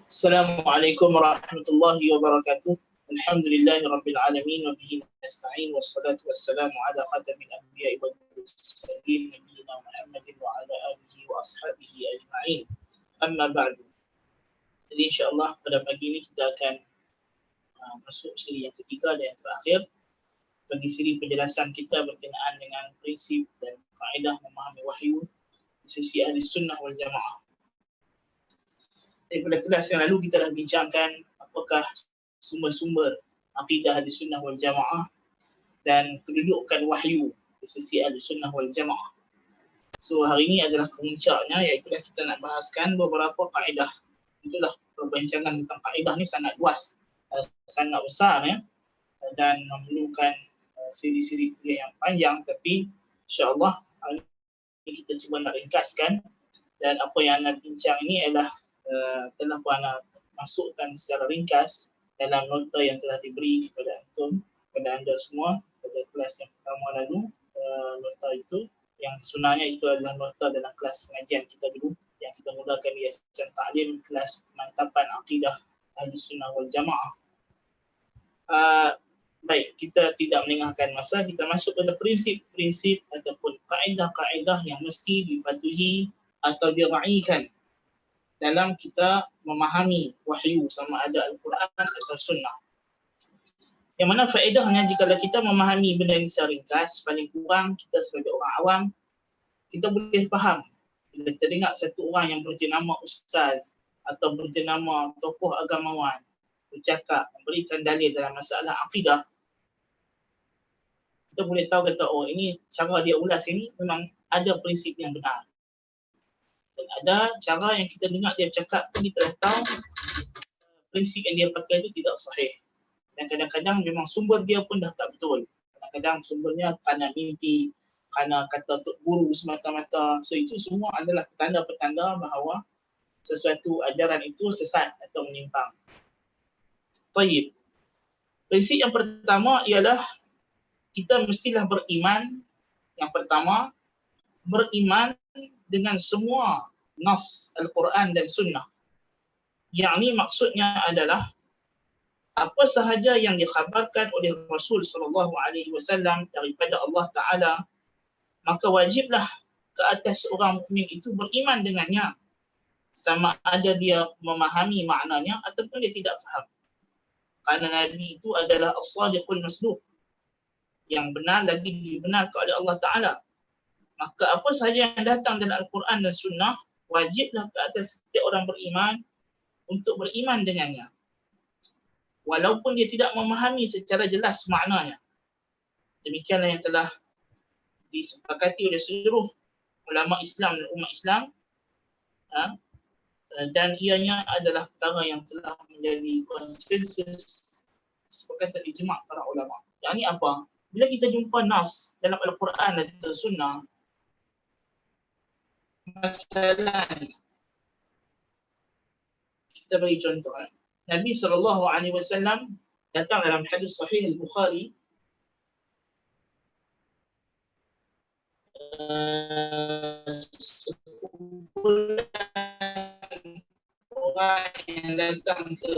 Assalamualaikum warahmatullahi wabarakatuh. Alhamdulillahi rabbil alamin wa bihi nasta'in wassalatu wassalamu ala khatamil anbiya'i wal mursalin nabiyina Muhammadin wa ala alihi wa ashabihi ajma'in. Amma ba'du. Jadi insyaallah pada pagi ini kita akan masuk siri yang ketiga dan yang terakhir bagi siri penjelasan kita berkenaan dengan prinsip dan kaedah memahami wahyu di sisi ahli sunnah wal jamaah. Pada kelas yang lalu kita dah bincangkan apakah sumber-sumber akidah ahli sunnah wal jamaah dan kedudukan wahyu di sisi ahli sunnah wal jamaah. So hari ini adalah kemuncaknya, iaitu kita nak bahaskan beberapa kaedah. Itulah perbincangan tentang kaedah ni sangat luas, sangat besar ya, dan memerlukan siri-siri kuliah yang panjang, tapi insya-Allah hari ini kita cuba nak ringkaskan, dan apa yang nak bincang ini adalah telah Puana masukkan secara ringkas dalam nota yang telah diberi kepada antum, kepada anda semua pada kelas yang pertama lalu. Nota itu yang sebenarnya itu adalah nota dalam kelas pengajian kita dulu yang kita mulakan di Yayasan Ta'lim, kelas pemantapan akidah ahli sunnah wal jamaah. Baik, kita tidak melengahkan masa, kita masuk pada prinsip-prinsip ataupun kaedah-kaedah yang mesti dipatuhi atau diraikan dalam kita memahami wahyu, sama ada Al-Quran atau Sunnah. Yang mana faedahnya jika kita memahami benda ini secara ringkas, paling kurang kita sebagai orang awam, kita boleh faham. Bila kita dengar satu orang yang berjenama ustaz atau berjenama tokoh agamawan bercakap, memberikan dalil dalam masalah akidah, kita boleh tahu kata, oh ini cara dia ulas ini memang ada prinsip yang benar. Dan ada cara yang kita dengar dia bercakap pun kita dah tahu prinsip yang dia pakai itu tidak sahih. Dan kadang-kadang memang sumber dia pun dah tak betul. Kadang-kadang sumbernya kerana mimpi, kerana kata tok guru semata-mata. So itu semua adalah petanda-petanda bahawa sesuatu ajaran itu sesat atau menyimpang. Baik. Prinsip yang pertama ialah kita mestilah beriman. Yang pertama, beriman dengan semua nas Al-Quran dan Sunnah. Yang ini maksudnya adalah apa sahaja yang dikhabarkan oleh Rasul SAW daripada Allah Ta'ala, maka wajiblah ke atas orang mukmin itu beriman dengannya, sama ada dia memahami maknanya ataupun dia tidak faham. Kerana Nabi itu adalah as-sadiqul masduq, yang benar lagi dibenarkan oleh Allah Ta'ala. Maka apa sahaja yang datang dalam Al-Quran dan Sunnah, wajiblah ke atas setiap orang beriman untuk beriman dengannya. Walaupun dia tidak memahami secara jelas maknanya. Demikianlah yang telah disepakati oleh seluruh ulama Islam dan umat Islam. Dan ianya adalah perkara yang telah menjadi konsensus sepakatan ijma' para ulama. Yang ini apa? Bila kita jumpa nas dalam Al-Quran dan Sunnah, masalah kita bagi contoh. Nabi SAW datang dalam hadis sahih Al-Bukhari, orang yang datang ke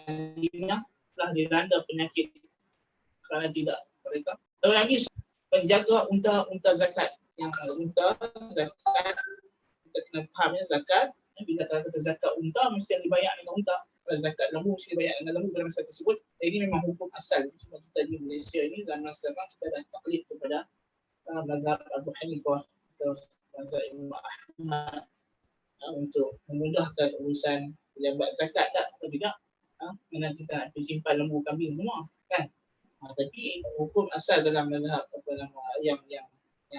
Madinah telah dilanda penyakit kerana tidak mereka. Nabi menjaga unta zakat. Yang unta zakat, kita kena faham ya, zakat. Bila kata zakat unta, mesti yang dibayar dengan unta. Kalau zakat lembu, mesti dibayar dengan lembu dalam masa tersebut. Ini memang hukum asal. Cuma kita di Malaysia ini, dalam masa sekarang kita dah taklid kepada mazhab Abu Hanifah atau mazhab Imam Ahmad untuk memudahkan urusan pejabat zakat tak atau tidak. Mana kita nak simpan lembu, kambing semua kan. Tapi hukum asal dalam mazhab yang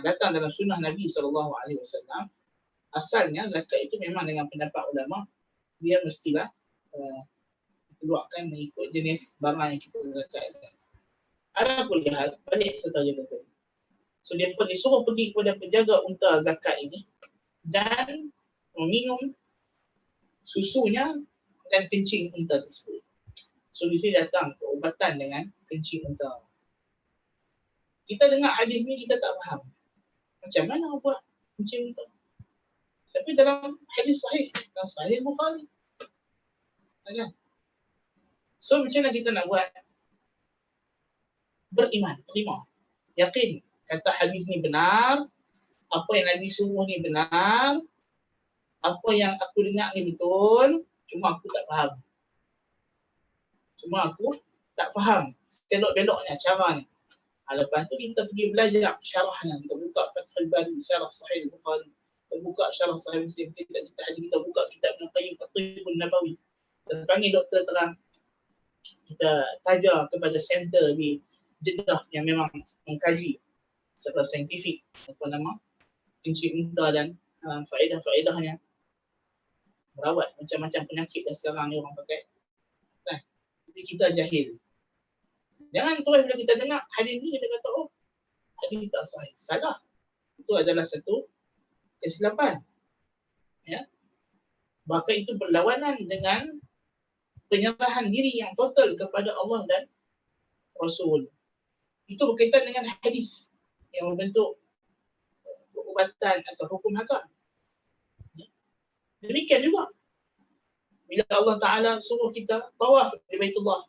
datang dalam sunnah Nabi SAW, asalnya zakat itu memang dengan pendapat ulama, dia mestilah keluarkan mengikut jenis barang yang kita zakatkan. Ada pun lihat balik serta jaga tadi. So dia disuruh pergi kepada penjaga unta zakat ini dan meminum susunya dan kencing unta tersebut. So di sini datang perubatan dengan kencing unta. Kita dengar hadis ni kita tak faham. Macam mana buat kencing unta? Tapi dalam hadis sahih, dalam sahih Bukhari, Kan? So macam mana kita nak buat? Beriman, terima, yakin kata hadis ni benar, apa yang Nabi suruh ni benar, apa yang aku dengar ni betul, cuma aku tak faham. Selok-beloknya cara ni. Lepas tu kita pergi belajar syarahnya, kita buka Fathul Bari, syarah Sahih Bukhari, kita buka syarah Sahih Muslim, kita buka kitab Ibn Qayyim At-Tibbun Nabawi. Kita panggil doktor terang, kita taja kepada center di Jeddah yang memang mengkaji secara saintifik prinsip unta dan faedah-faedahnya, merawat macam-macam penyakit yang sekarang ni orang pakai. Kan? Tapi kita jahil. Jangan terus bila kita dengar hadis ni kita kata, oh hadis tak sahih. Salah. Itu adalah satu kesilapan. Ya. Bahkan itu berlawanan dengan penyerahan diri yang total kepada Allah dan Rasul. Itu berkaitan dengan hadis yang membentuk perubatan atau hukum hakam. Demikian juga bila Allah Ta'ala suruh kita tawaf di Baitullah,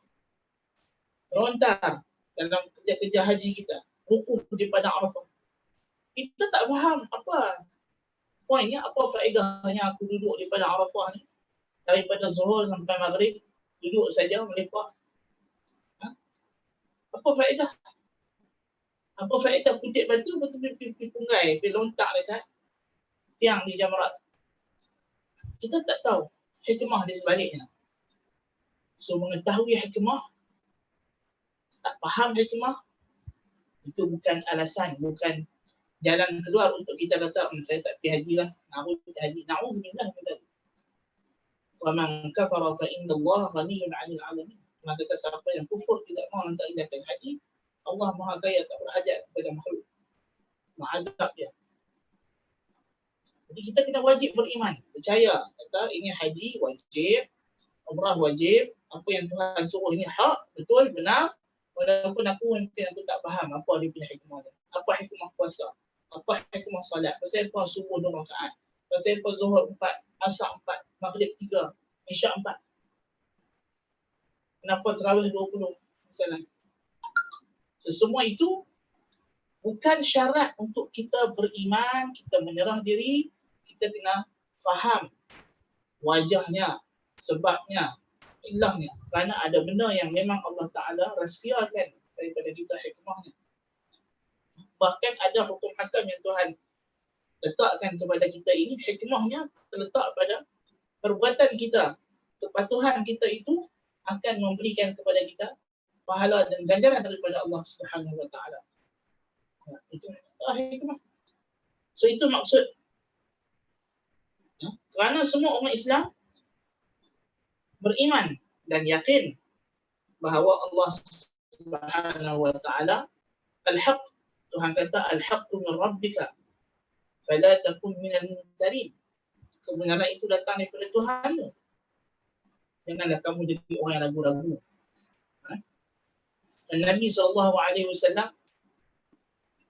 melontar dalam kerja-kerja haji kita, wukuf di Padang Arafah. Kita tak faham apa poinnya, apa faedahnya aku duduk di Padang Arafah ni daripada Zuhur sampai Maghrib, duduk saja melepak. Apa faedah? Apa faedah kutip batu betul-betul pergi punggai, pergi lontar dekat tiang di Jamrat? Kita tak tahu hikmah di sebaliknya. So mengetahui hikmah, tak faham hikmah, itu bukan alasan, bukan jalan keluar untuk kita kata, saya tak pergi haji lah, nak pergi haji. Na'udzubillah min dzalik. Wa man kafara fa inna Allah ghaniyyun 'anil 'alamin. Maka kata siapa yang kufur tidak mahu nak datang haji, Allah Maha Kaya, tak berhajat kepada makhluk. Ma'adab dia. Jadi kita kena wajib beriman, percaya kata ini haji wajib, umrah wajib, apa yang Tuhan suruh ini hak, betul, benar. Walaupun mungkin aku tak faham apa dia punya hikmah dia. Apa hikmah puasa? Apa hikmah salat? Pasal apa subuh 2 rakaat? Pasal apa zuhur 4, asar 4, maghrib 3, isyak 4? Kenapa tarawih 20 misalnya? So, semua itu bukan syarat untuk kita beriman, kita menyerah diri. Kita kena faham wajahnya, sebabnya, ilahnya. Kerana ada benda yang memang Allah Ta'ala rahsiakan daripada kita hikmahnya. Bahkan ada hukum hakam yang Tuhan letakkan kepada kita ini, hikmahnya terletak pada perbuatan kita. Kepatuhan kita itu akan memberikan kepada kita pahala dan ganjaran daripada Allah Subhanahu Wa Ta'ala. Itu hikmah. So itu maksud. Kerana semua umat Islam beriman dan yakin bahawa Allah Subhanahu Wa Ta'ala al-haq. Tuhan kata al-haqqu min rabbika fala takun minal mumtarin. Kebenaran itu datang daripada Tuhanmu. Janganlah kamu jadi orang yang ragu-ragu. Dan Nabi SAW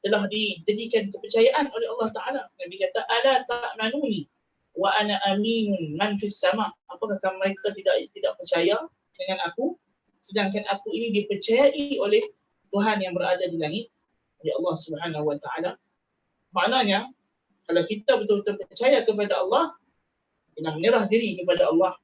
telah dijadikan kepercayaan oleh Allah Ta'ala. Nabi kata, ala ta'manuni wa ana aminun man fis sama. Apakah mereka tidak percaya dengan aku, sedangkan aku ini dipercayai oleh Tuhan yang berada di langit, oleh Allah Subhanahu Wa Ta'ala. Maknanya, kalau kita betul-betul percaya kepada Allah, kita menyerah diri kepada Allah.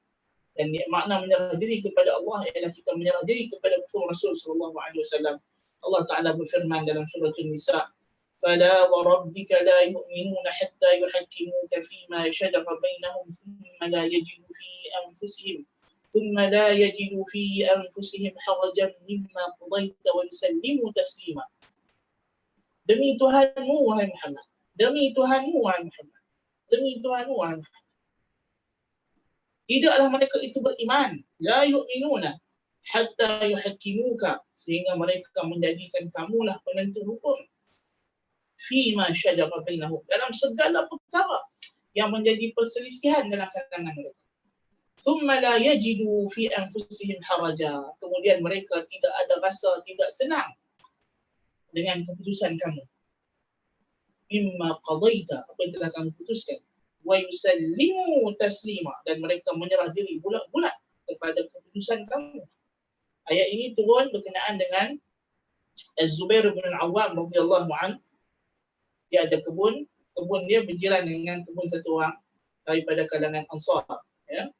Dan makna menyerah diri kepada Allah ialah kita menyerah diri kepada Rasul sallallahu alaihi wasallam. Allah Ta'ala berfirman dalam surah An-Nisa, "Fala wa rabbika la yu'minuna hatta yuhakkimuka fima shajara bainahum thumma la yajidu fi anfusihim harajan mimma qadaita wa yusallimu taslima." Demi Tuhanmu wahai Muhammad. Demi Tuhanmu wahai Muhammad. Demi Tuhanmu wahai Muhammad. Tidaklah mereka itu beriman, la yu'minuna hatta yuhakkimuka, sehingga mereka menjadikan kamulah penentu hukum, fima syajara bainahum, dalam segala perkara yang menjadi perselisihan dalam kalangan mereka. Thumma la yajidu fi anfusihim haraja, kemudian mereka tidak ada rasa tidak senang dengan keputusan kamu. Mimma qadaita, apa yang telah kamu putuskan. Wa yusallimu taslima, dan mereka menyerah diri bulat-bulat kepada keputusan kamu. Ayat ini turun berkenaan dengan Az-Zubair bin Al-Awwam radhiyallahu anhu. Dia ada kebun dia berjiran dengan kebun satu orang daripada kalangan Ansar, ya.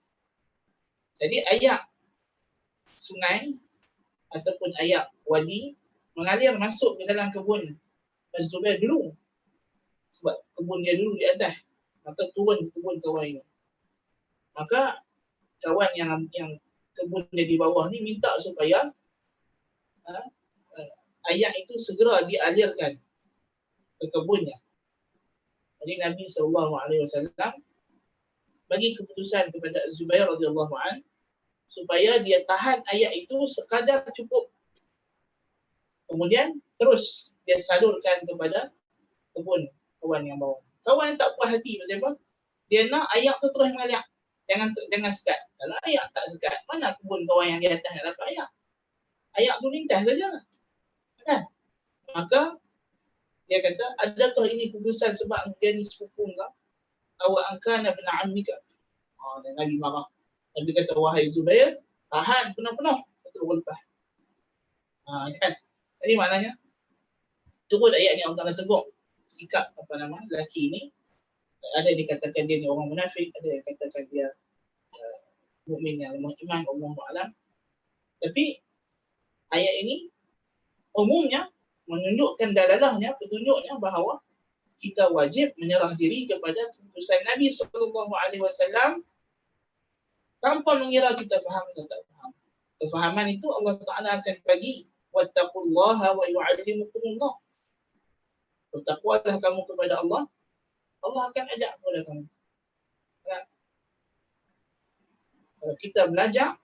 Jadi air sungai ataupun air wadi mengalir masuk ke dalam kebun Az-Zubair dulu. Sebab kebun dia dulu di atas, maka turun ke kebun kawan ini. Maka kawan yang kebun dia di bawah ni minta supaya ayat itu segera dialirkan ke kebunnya. Jadi Nabi SAW bagi keputusan kepada Zubair radhiyallahu an supaya dia tahan ayat itu sekadar cukup. Kemudian terus dia salurkan kepada kebun kawan yang bawah. Kawan yang tak puas hati pasal apa? Dia nak ayat tu terus mengalir. Jangan sekat. Kalau ayat tak sekat, mana kebun kawan yang di atas nak dapat ayat? Ayat tu lintas sajalah. Kan? Maka dia kata, adakah ini keputusan sebab dia ni sepupu kau? Awak angkana bin ammika. Dan Nabi marah. Nabi kata, wahai Zubair, tahan penuh-penuh. Betul lepas. Kan? Jadi maknanya, turut ayat ni Allah Ta'ala tegur sikap lelaki ni. Ada yang dikatakan dia ni orang munafik, ada yang katakan dia mukmin yang lemah iman, Allahu a'lam. Tapi ayat ini umumnya menunjukkan dalalahnya, petunjuknya bahawa kita wajib menyerah diri kepada keputusan Nabi SAW tanpa mengira kita faham atau tak faham. Kefahaman itu Allah Ta'ala akan bagi, wattaqullaha wa yu'allimukumullah. Bertakwalah kamu kepada Allah, Allah akan ajak kepada kamu. Kalau kita belajar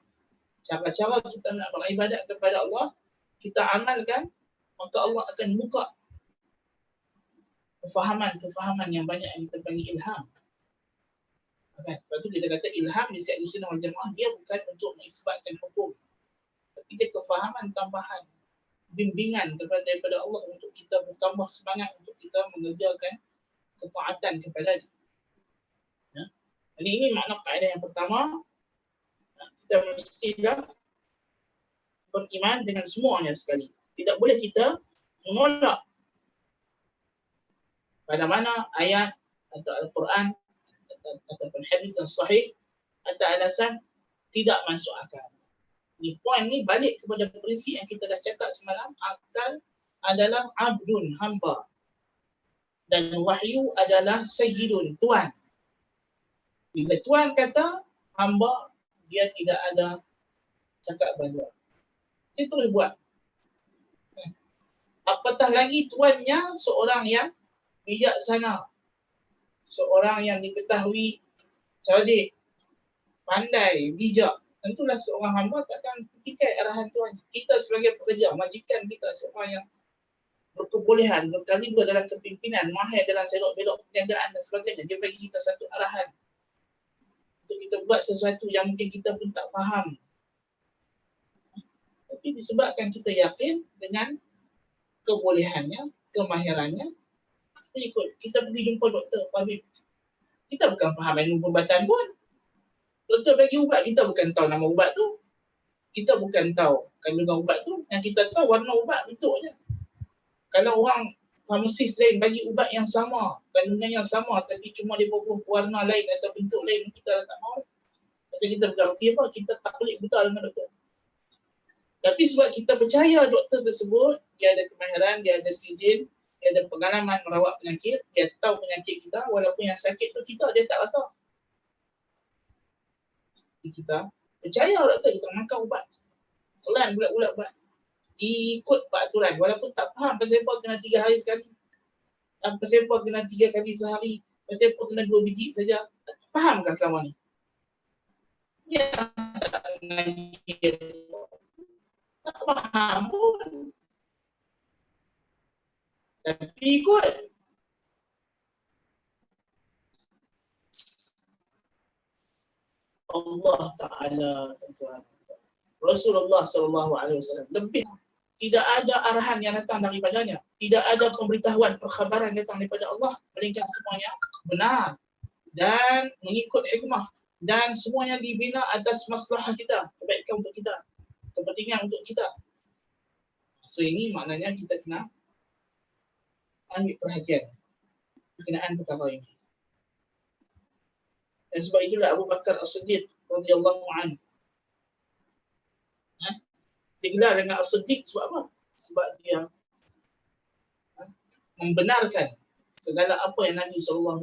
cara-cara kita nak beribadat kepada Allah, kita amalkan, maka Allah akan buka kefahaman yang banyak yang kita panggil ilham. Okay. Lepas tu kita kata ilham di Ahlus Sunnah wal Jamaah, dia bukan untuk mengisbatkan hukum, tapi dia kefahaman tambahan, bimbingan daripada Allah untuk kita bertambah semangat untuk kita mengerjakan ketaatan kepadanya. Ya. Jadi ini makna kaedah yang pertama. Kita mestilah beriman dengan semuanya sekali. Tidak boleh kita menolak pada mana ayat atau Al-Quran ataupun hadis yang sahih atau alasan tidak masuk akal. Ini poin ni balik kepada prinsip yang kita dah cakap semalam. Akal adalah abdun, hamba. Dan wahyu adalah sayyidun, tuan. Bila tuan kata hamba, dia tidak ada cakap banyak. Dia terus buat. Apatah lagi tuannya seorang yang bijaksana, seorang yang diketahui cerdik, pandai, bijak. Tentulah seorang hamba takkan petikai arahan tuan. Kita sebagai pekerja, majikan kita seorang yang berkebolehan, berkaliber dalam kepimpinan, mahir dalam selok-belok perniagaan dan sebagainya. Dia bagi kita satu arahan untuk kita buat sesuatu yang mungkin kita pun tak faham. Tapi disebabkan kita yakin dengan kebolehannya, kemahirannya, kita ikut. Kita pergi jumpa doktor, tabib. Kita bukan faham ilmu perubatan pun. Doktor bagi ubat, kita bukan tahu nama ubat tu. Kita bukan tahu kandungan ubat tu. Yang kita tahu warna ubat, bentuknya. Kalau orang farmasis lain bagi ubat yang sama, kandungan yang sama, tapi cuma dia berubah warna lain atau bentuk lain, kita dah tak mahu. Pasal kita berarti apa? Kita tak boleh buta dengan doktor. Tapi sebab kita percaya doktor tersebut, dia ada kemahiran, dia ada sijil, dia ada pengalaman merawat penyakit, dia tahu penyakit kita, walaupun yang sakit tu kita, dia tak rasa. Kita percaya doktor, kita makan ubat. Kelan bulat-bulat ubat. Ikut peraturan, walaupun tak faham pasal apa kena 3 hari sekali. Pasal apa kena 3 kali sehari. Pasal apa kena 2 biji saja. Fahamkah selama ni? Ya, tak mengaji. Tak faham pun. Tapi ikut. Allah Ta'ala, tuan-tuan. Rasulullah SAW lebih tidak ada arahan yang datang daripadanya, tidak ada pemberitahuan, perkhabaran datang daripada Allah, melainkan semuanya benar dan mengikut hikmah dan semuanya dibina atas maslahah kita, kebaikan untuk kita, kepentingan untuk kita. So ini maknanya kita kena ambil perhatian berkenaan perkara ini. Dan sebab itulah Abu Bakar As-Siddiq radhiyallahu anhu digelar dengan As-Siddiq sebab apa? Sebab dia membenarkan segala apa yang Nabi SAW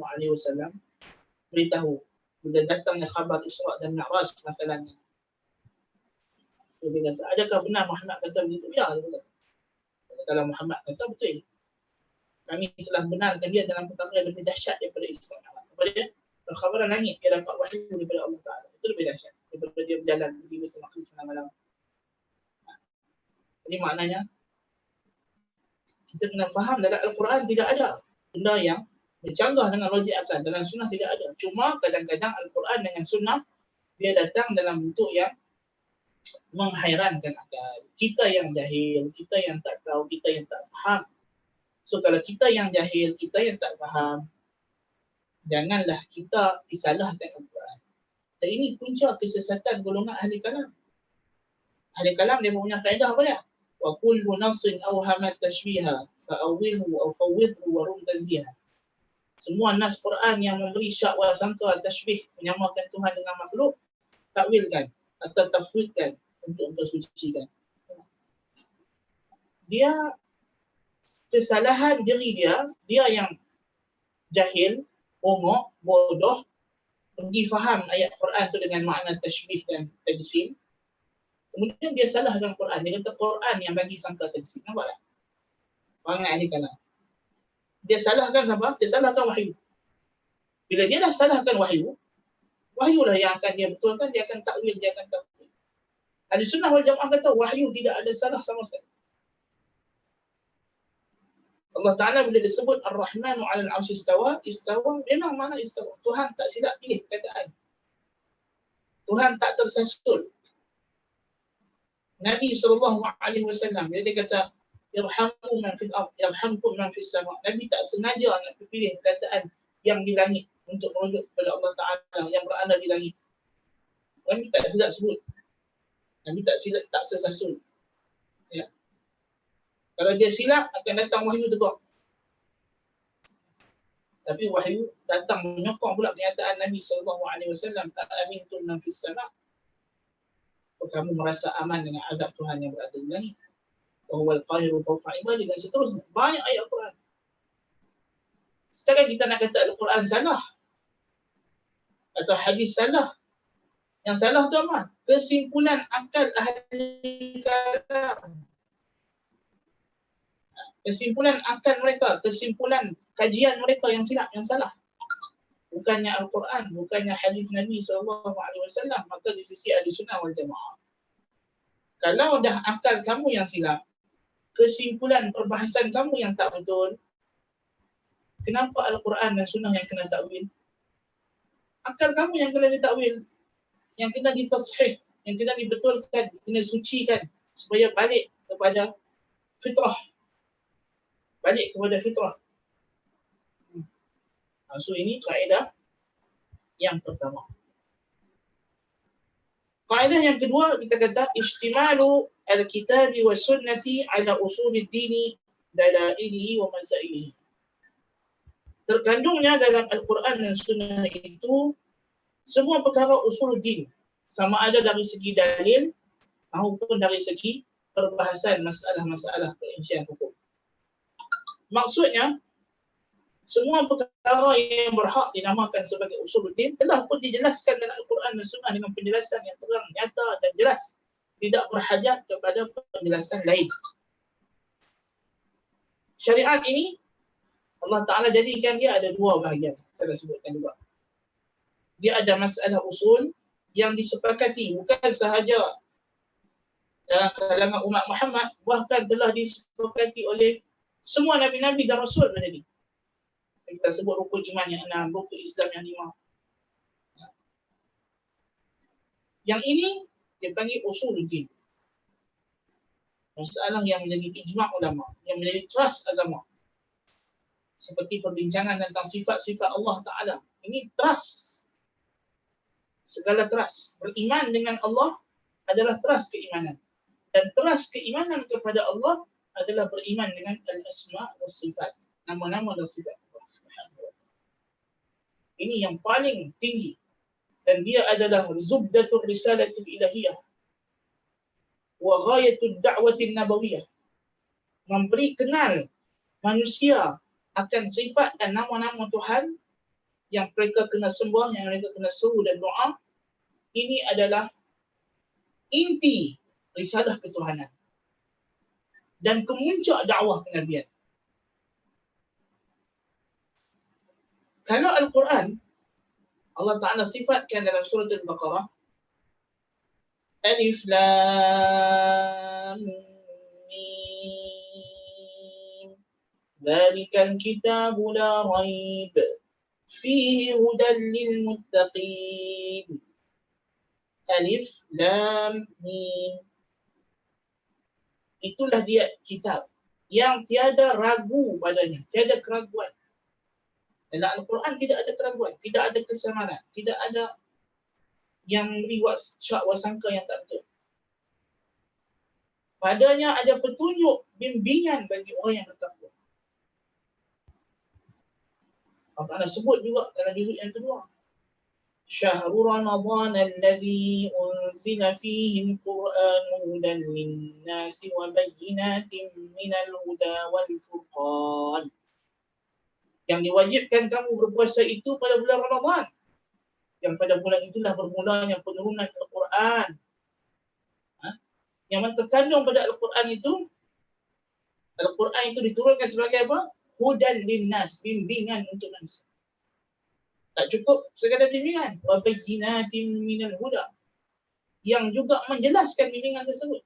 beritahu bila datangnya khabar Isra dan Mi'raj masalahnya. Dia kata, adakah benar Muhammad kata begitu? Ya, dia kata. Kalau Muhammad kata betul. Kami telah benarkan dia dalam perkara yang lebih dahsyat daripada Isra dan Mi'raj. Apa dia? Khabaran langit, dia dapat wahyu daripada Allah Ta'ala. Itu lebih dahsyat daripada dia berjalan di Baitul Maqdis malam-malam. Jadi maknanya kita kena faham dalam Al-Quran tidak ada benda yang bercanggah dengan logik akal. Dalam sunnah tidak ada. Cuma kadang-kadang Al-Quran dengan sunnah dia datang dalam bentuk yang menghairankan akal. Kita yang jahil, kita yang tak tahu, kita yang tak faham. So kalau kita yang jahil, kita yang tak faham, janganlah kita disalahkan Al-Quran. Dan ini punca kesesatan golongan ahli kalam. Ahli kalam dia punya kaedah apa dia? Wa kullu nasin awhamat tashbiha fa'awilhu aw fawwidhu wa rum tanziha. Semua nas Quran yang memberi syak wa sangka tashbih, menyamakan Tuhan dengan makhluk, takwilkan atau tafwidkan untuk engkau sucikan. Dia kesalahan diri dia yang jahil, omok, bodoh, pergi faham ayat Quran tu dengan makna tashbih dan tajsim. Kemudian dia salahkan Quran. Dia kata Quran yang bagi sangka tajsim. Nampak tak? Orang ahli kalam. Dia salahkan siapa? Dia salahkan wahyu. Bila dia dah salahkan wahyu, wahyulah yang akan dia betulkan, dia akan takwil, dia akan takwil. Ahli sunnah wal jamaah kata wahyu tidak ada salah sama sekali. Allah Ta'ala bila disebut Ar-Rahmanu 'alal 'arsy istawa, istawa memang mana istawa. Tuhan tak silap pilih kataan. Tuhan tak tersasul. Nabi SAW bila dia kata irhamu man fil ard yarhamkum man fis sama. Nabi tak sengaja nak pilih kataan yang di langit untuk merujuk kepada Allah Ta'ala yang berada di langit. Nabi tak silap sebut. Nabi tak silap, tak tersasul. Ya. Kalau dia silap akan datang wahyu tegur. Tapi wahyu datang menyokong pula pernyataan Nabi SAW. Tak amintum man fis sama. Kamu merasa aman dengan azab Tuhan yang berada di langit. Wa huwal qahiru fawqa ibadihi dan seterusnya. Banyak ayat Al-Quran. Sekarang kita nak kata Al-Quran salah atau hadis salah. Yang salah tu apa? Kesimpulan akal ahli kalam. Kesimpulan akal mereka, kesimpulan kajian mereka yang silap, yang salah. Bukannya Al-Quran, bukannya hadis Nabi SAW, maka di sisi ahli sunnah wal jamaah. Kalau dah akal kamu yang silap, kesimpulan perbahasan kamu yang tak betul, kenapa Al-Quran dan sunnah yang kena takwil? Akal kamu yang kena ditakwil, yang kena ditashih, yang kena dibetulkan, kena sucikan supaya balik kepada fitrah. Balik kepada fitrah. So ini kaedah yang pertama. Kaedah yang kedua kita kata istimalu al-kitabi wa sunnati ala usulid dini dalailihi wa masailihi. Terkandungnya dalam Al-Quran dan sunnah itu semua perkara usul din, sama ada dari segi dalil maupun dari segi perbahasan masalah-masalah perincian hukum. Maksudnya semua perkara yang berhak dinamakan sebagai usuluddin telah pun dijelaskan dalam Al-Quran dan Sunnah dengan penjelasan yang terang, nyata dan jelas. Tidak berhajat kepada penjelasan lain. Syariat ini Allah Ta'ala jadikan dia ada dua bahagian. Saya dah sebutkan juga. Dia ada masalah usul yang disepakati bukan sahaja dalam kalangan umat Muhammad, bahkan telah disepakati oleh semua Nabi-Nabi dan Rasul tadi. Kita sebut rukun iman yang 6, rukun Islam yang 5. Yang ini dia panggil usuluddin. Masalah yang menjadi ijma' ulama, yang menjadi trust agama. Seperti perbincangan tentang sifat-sifat Allah Ta'ala. Ini trust. segala trust. Beriman dengan Allah adalah trust keimanan. Dan trust keimanan kepada Allah adalah beriman dengan al-asma' wa sifat. Nama-nama dan sifat Allah Subhanahu wa ta'ala. Ini yang paling tinggi. Dan dia adalah zubdatul risalatul ilahiyah wa ghayatud da'watin nabawiyah. Memberi kenal manusia akan sifat dan nama-nama Tuhan yang mereka kena sembah, yang mereka kena seru dan doa. Ini adalah inti risalah ketuhanan dan kemuncak dakwah kenabian. Kalau Al-Quran, Allah Ta'ala sifatkan dalam surah Al-Baqarah, Alif Lam Mim, Dzalikal kitabu la raib, fihi hudan lil muttaqin. Alif Lam Mim. Itulah dia kitab yang tiada ragu padanya, tiada keraguan. Dalam Al-Quran tidak ada keraguan, tidak ada kesamaran, tidak ada yang memberi syak wasangka yang tak betul. Padanya ada petunjuk, bimbingan bagi orang yang bertakwa. Allah Ta'ala sebut juga dalam juzuk yang kedua, Syahrul Ramadhan alladhi unzila fihi al-Quran hudan lin-nasi wa bayyinatin minal huda wal furqan. Yang diwajibkan kamu berpuasa itu pada bulan Ramadan. Yang pada bulan itulah bermulanya penurunan Al-Quran. Yang terkandung pada Al-Quran itu diturunkan sebagai apa? Hudan linnas, bimbingan untuk manusia. Tak cukup sekadar bimbingan. Wa bayyinatin minal huda. Yang juga menjelaskan bimbingan tersebut.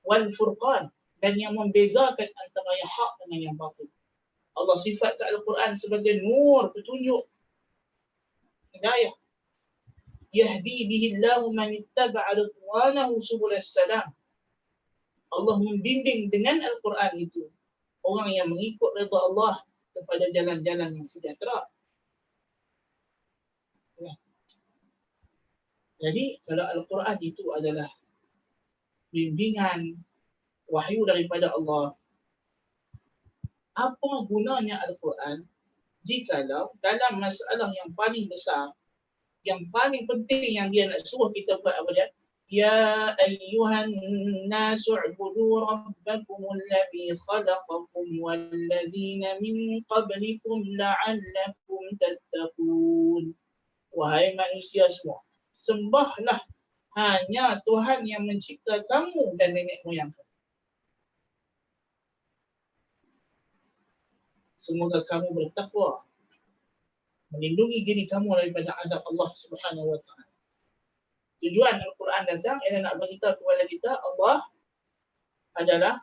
Wal furqan. Dan yang membezakan antara yang hak dengan yang batil. Allah sifatkan Al-Quran sebagai nur, petunjuk, hidayah. Yahdi bihillahu man ittaba'a ridwanahu subulas salam. Allah membimbing dengan Al-Quran itu orang yang mengikut redha Allah kepada jalan-jalan yang sejahtera. Ya. Jadi kalau Al-Quran itu adalah bimbingan wahyu daripada Allah, apa gunanya Al-Quran jikalau dalam masalah yang paling besar, yang paling penting yang dia nak suruh kita buat apa dia? Ya ayyuhan nasu ubudu rabbakum alladhi khalaqakum walladhina min qablikum la'allakum tattaqun. Wahai manusia semua, sembahlah hanya Tuhan yang mencipta kamu dan nenek moyang kamu. Semoga kamu bertakwa, melindungi diri kamu daripada azab Allah Subhanahu wa ta'ala. Tujuan Al-Quran datang ialah nak beritahu kepada kita Allah adalah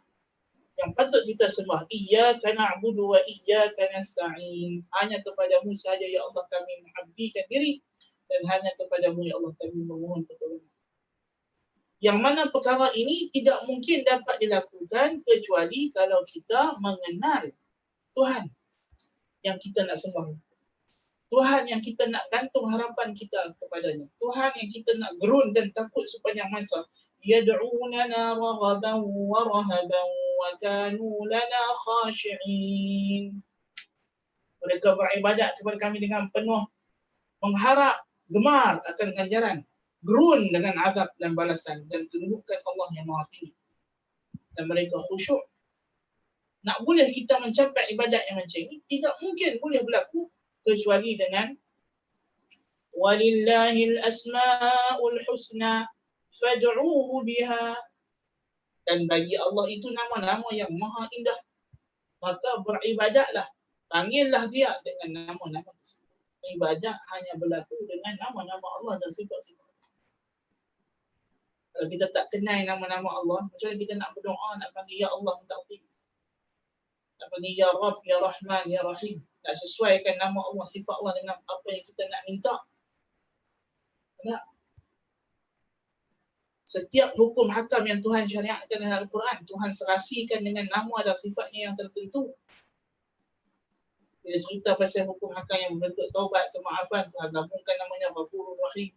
yang patut kita sembah. Iyyaka na'budu wa iyyaka nasta'in. Hanya kepadamu sahaja ya Allah kami mengabdikan diri dan hanya kepadamu ya Allah kami memohon pertolongan. Yang mana perkara ini tidak mungkin dapat dilakukan kecuali kalau kita mengenal Tuhan yang kita nak sembah. Tuhan yang kita nak gantung harapan kita kepadanya. Tuhan yang kita nak gerun dan takut sepanjang masa. Yad'unana raghaban wa rahaban wa kanu lana khashi'in. Mereka beribadat kepada kami dengan penuh mengharap, gemar akan ganjaran, gerun dengan azab dan balasan dan kedudukan Allah yang Maha Tinggi. Dan mereka khusyuk. Nak boleh kita mencapai ibadat yang macam ini, tidak mungkin boleh berlaku kecuali dengan walillahil asmaul husna fad'uuhu biha. Dan bagi Allah itu nama-nama yang maha indah, maka beribadatlah, panggillah dia dengan nama-nama tersebut. Ibadat hanya berlaku dengan nama-nama Allah dan sifat-sifat. Kalau kita tak kenal nama-nama Allah, macam mana kita nak berdoa, nak panggil ya Allah minta upah, nak panggil ya Rabb, ya Rahman, ya Rahim, nak sesuaikan nama Allah, sifat Allah dengan apa yang kita nak minta. Tak. Setiap hukum hakam yang Tuhan syariatkan dalam Al-Quran, Tuhan serasikan dengan nama dan sifatnya yang tertentu. Bila cerita pasal hukum hakam yang berbentuk taubat, kemaafan, Tuhan gabungkan namanya Ghafurur Rahim.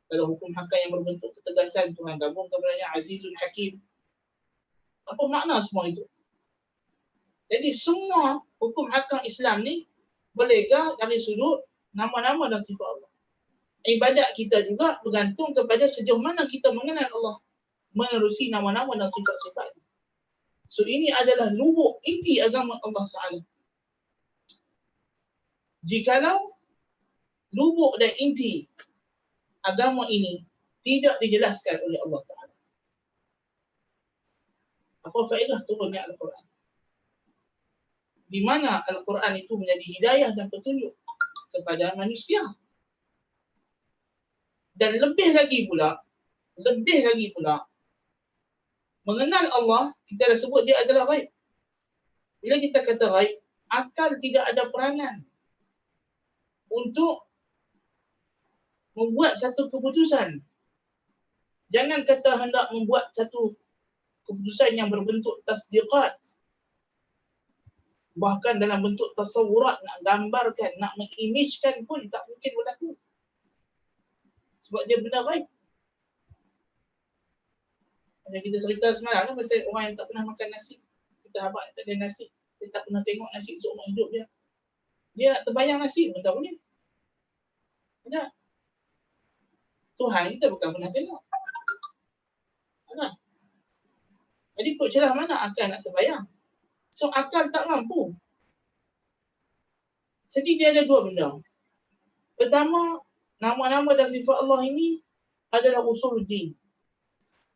Kalau hukum hakam yang berbentuk ketegasan, Tuhan gabungkan namanya Azizul Hakim. Apa makna semua itu? Jadi semua hukum hakam Islam ni berlega dari sudut nama-nama dan sifat Allah. Ibadat kita juga bergantung kepada sejauh mana kita mengenal Allah menerusi nama-nama dan sifat-sifat. So ini adalah lubuk inti agama Allah SWT. Jikalau lubuk dan inti agama ini tidak dijelaskan oleh Allah Ta'ala, apa faedah turunnya Al-Quran? Di mana Al-Quran itu menjadi hidayah dan petunjuk kepada manusia. Dan lebih lagi pula, mengenal Allah, kita dah sebut dia adalah ghaib. Bila kita kata ghaib, akal tidak ada peranan untuk membuat satu keputusan. Jangan kata hendak membuat satu keputusan yang berbentuk tasdiqat. Bahkan dalam bentuk tasawurat, nak gambarkan, nak mengimagekan pun tak mungkin berlaku. Sebab dia benda ghaib. Macam kita cerita semalam kan, pasal orang yang tak pernah makan nasi. Kita habaq tak ada nasi. Dia tak pernah tengok nasi seumur hidup dia. Dia nak terbayang nasi pun tak boleh. Ada. Tuhan kita bukan pernah tengok. Ada. Jadi kod celah mana akal nak terbayang? So akal tak mampu. Jadi dia ada dua benda. Pertama, nama-nama dan sifat Allah ini adalah usuluddin,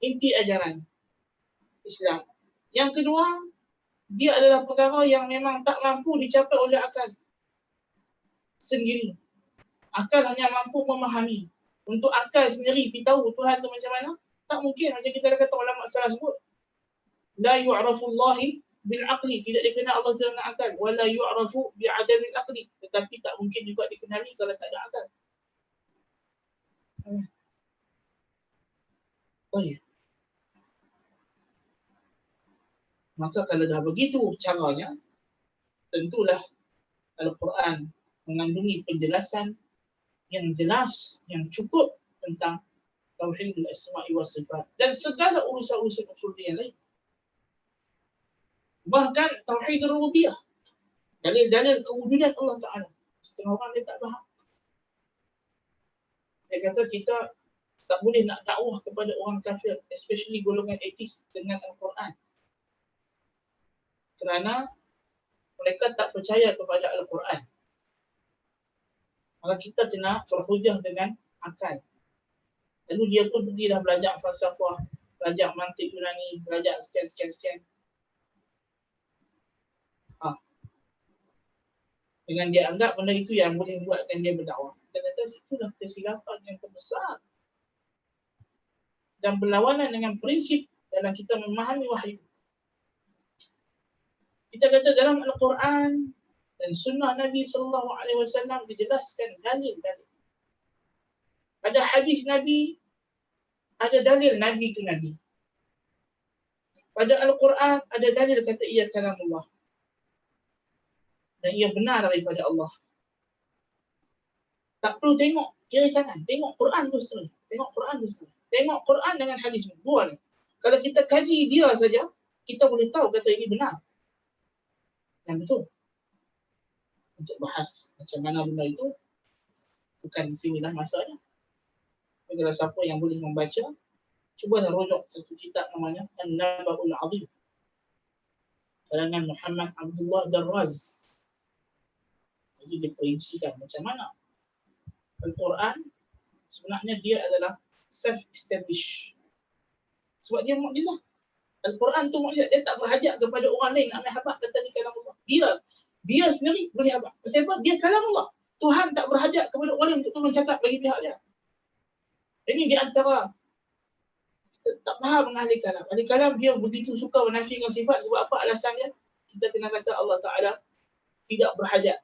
inti ajaran Islam. Yang kedua, dia adalah perkara yang memang tak mampu dicapai oleh akal sendiri. Akal hanya mampu memahami. Untuk akal sendiri pergi tahu Tuhan tu macam mana, tak mungkin. Macam kita dah kata ulama salah sebut, la yu'rafullahi bil aqli, tidak dikenal Allah dengan akal. Wa la yu'rafu bi adamil aqli, tetapi tak mungkin juga dikenali kalau tak ada akal. Baik. Maka kalau dah begitu caranya, tentulah Al-Quran mengandungi penjelasan yang jelas, yang cukup tentang Tauhidul Asma'i wa Sifat dan segala urusan-urusan usul yang lain. Bahkan Tauhidul Rububiyah, dalil-dalil kewujudan Allah Ta'ala. Setengah orang dia tak faham. Dia kata kita tak boleh nak dakwah kepada orang kafir, especially golongan ateis, dengan Al-Quran. Kerana mereka tak percaya kepada Al-Quran. Maka kita kena berhujah dengan akal. Lalu dia pun pergi dah belajar falsafah, belajar mantik Yunani, belajar sekian. Dengan dia anggap benda itu yang boleh buatkan dia berdakwah. Ternyata situlah kesilapan yang terbesar dan berlawanan dengan prinsip dalam kita memahami wahyu. Kita kata dalam Al-Quran dan sunnah Nabi SAW dijelaskan dalil-dalil. Ada hadis Nabi, ada dalil Nabi itu Nabi. Pada Al-Quran ada dalil kata ia kalamullah. Dan ia benar daripada Allah. Tak perlu tengok kiri kanan, tengok Quran tu sendiri. Tengok Quran dengan hadis dua ni. Kalau kita kaji dia saja, kita boleh tahu kata ini benar. Dan betul. Untuk bahas macam mana benda itu, bukan di sinilah masanya. Kalau siapa yang boleh membaca, cubalah rujuk satu kitab namanya An-Naba'ul Azim, karangan Muhammad Abdullah Darraz. Jadi dia perincikan macam mana Al-Quran sebenarnya dia adalah self-established. Sebab dia mukjizat. Al-Quran tu mukjizat. Dia tak berhajat kepada orang lain nak main habaq kata ni kalam Allah. Dia sendiri boleh habaq. Sebab dia kalam Allah. Tuhan tak berhajat kepada orang lain untuk tolong cakap bagi pihak dia. Ini di antara kita tak faham dengan ahli kalam. Ahli kalam dia begitu suka menafikan sifat. Sebab apa alasannya? Kita kena kata Allah Ta'ala tidak berhajat.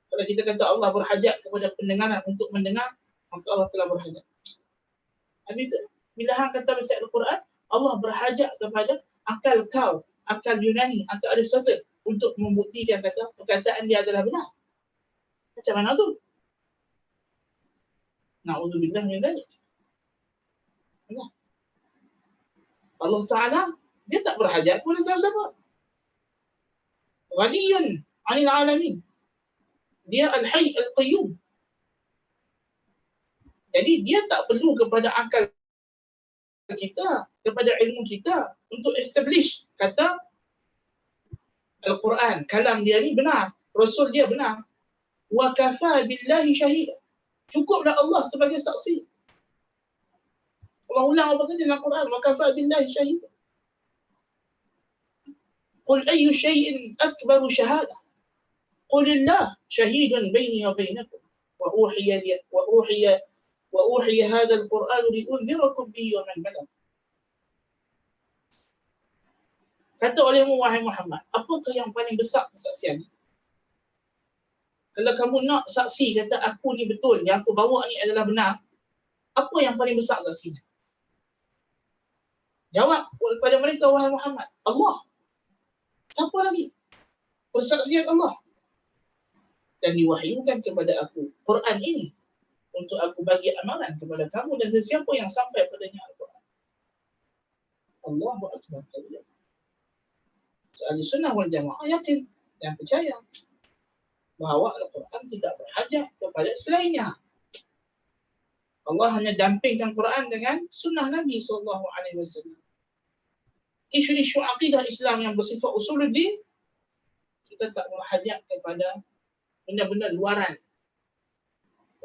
Kalau kita kata Allah berhajat kepada pendengaran untuk mendengar, maka Allah telah berhajat. Habis itu, bila hang kata pasal Al-Quran, Allah berhajat kepada akal kau, akal Yunani, akal Aristotle untuk membuktikan kata perkataan dia adalah benar. Macam mana tu? Na'udzubillah min dzalik. Allah Ta'ala dia tak berhajat kepada siapa-siapa. Ghaniyun 'anil 'alamin. Dia al-hayy al-qayyum. Jadi dia tak perlu kepada akal kita, kepada ilmu kita untuk establish kata Al-Quran, kalam dia ni benar, Rasul dia benar. Wa kafa billahi syahida. Cukuplah Allah sebagai saksi. Allah ulang apa kata dalam Quran, wa kafa billahi syahida. Qul ayyu syai'in akbaru syahada. Qulillah syahidun baini wa bainakum. Wa uhiya hadha al-Quran liunzirakum bihi wa man balagh. Kata olehmu wahai Muhammad, apakah yang paling besar kesaksian? Kalau kamu nak saksi kata aku ni betul, yang aku bawa ni adalah benar, apa yang paling besar saksinya? Jawab kepada mereka, wahai Muhammad, Allah. Siapa lagi? Persaksian Allah. Dan diwahyukan kepada aku Quran ini untuk aku bagi amaran kepada kamu dan sesiapa yang sampai padanya Al-Quran. Allahu Akbar. Ahli Sunnah wal Jamaah yakin dan percaya bahawa Al-Quran tidak berhajat kepada selainnya. Allah hanya dampingkan Quran dengan sunnah Nabi SAW. Isu-isu akidah Islam yang bersifat usuluddin, kita tak berhajat kepada benda-benda luaran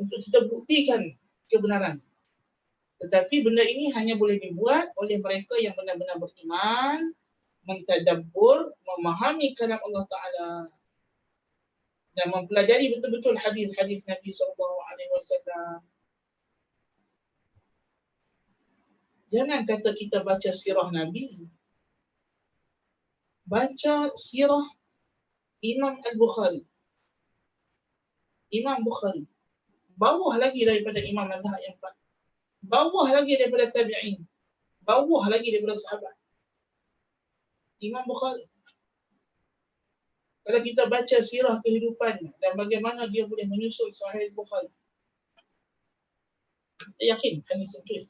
untuk kita buktikan kebenaran. Tetapi benda ini hanya boleh dibuat oleh mereka yang benar-benar beriman, mentadabbur, memahami kalam Allah Ta'ala dan mempelajari betul-betul hadis-hadis Nabi SAW. Jangan kata kita baca sirah Nabi. Baca sirah Imam Al-Bukhari. Imam Bukhari. Bawah lagi daripada Imam Mazhab yang empat. Bawah lagi daripada tabi'in. Bawah lagi daripada sahabat. Imam Bukhari. Kalau kita baca sirah kehidupannya dan bagaimana dia boleh menyusul Sahih Bukhari, kita yakin hadis itu.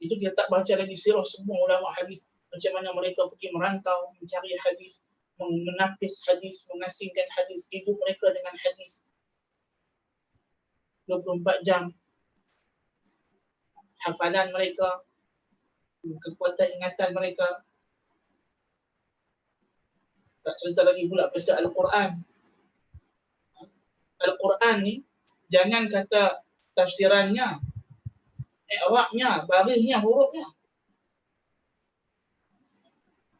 Itu kita tak baca lagi sirah semua ulama hadis, macam mana mereka pergi merantau, mencari hadis, menapis hadis, mengasingkan hadis, hidup mereka dengan hadis 24 jam. Hafalan mereka, kekuatan ingatan mereka. Tak cerita lagi pula pasal Al-Quran. Al-Quran ni, jangan kata tafsirannya, i'rabnya, barisnya, hurufnya.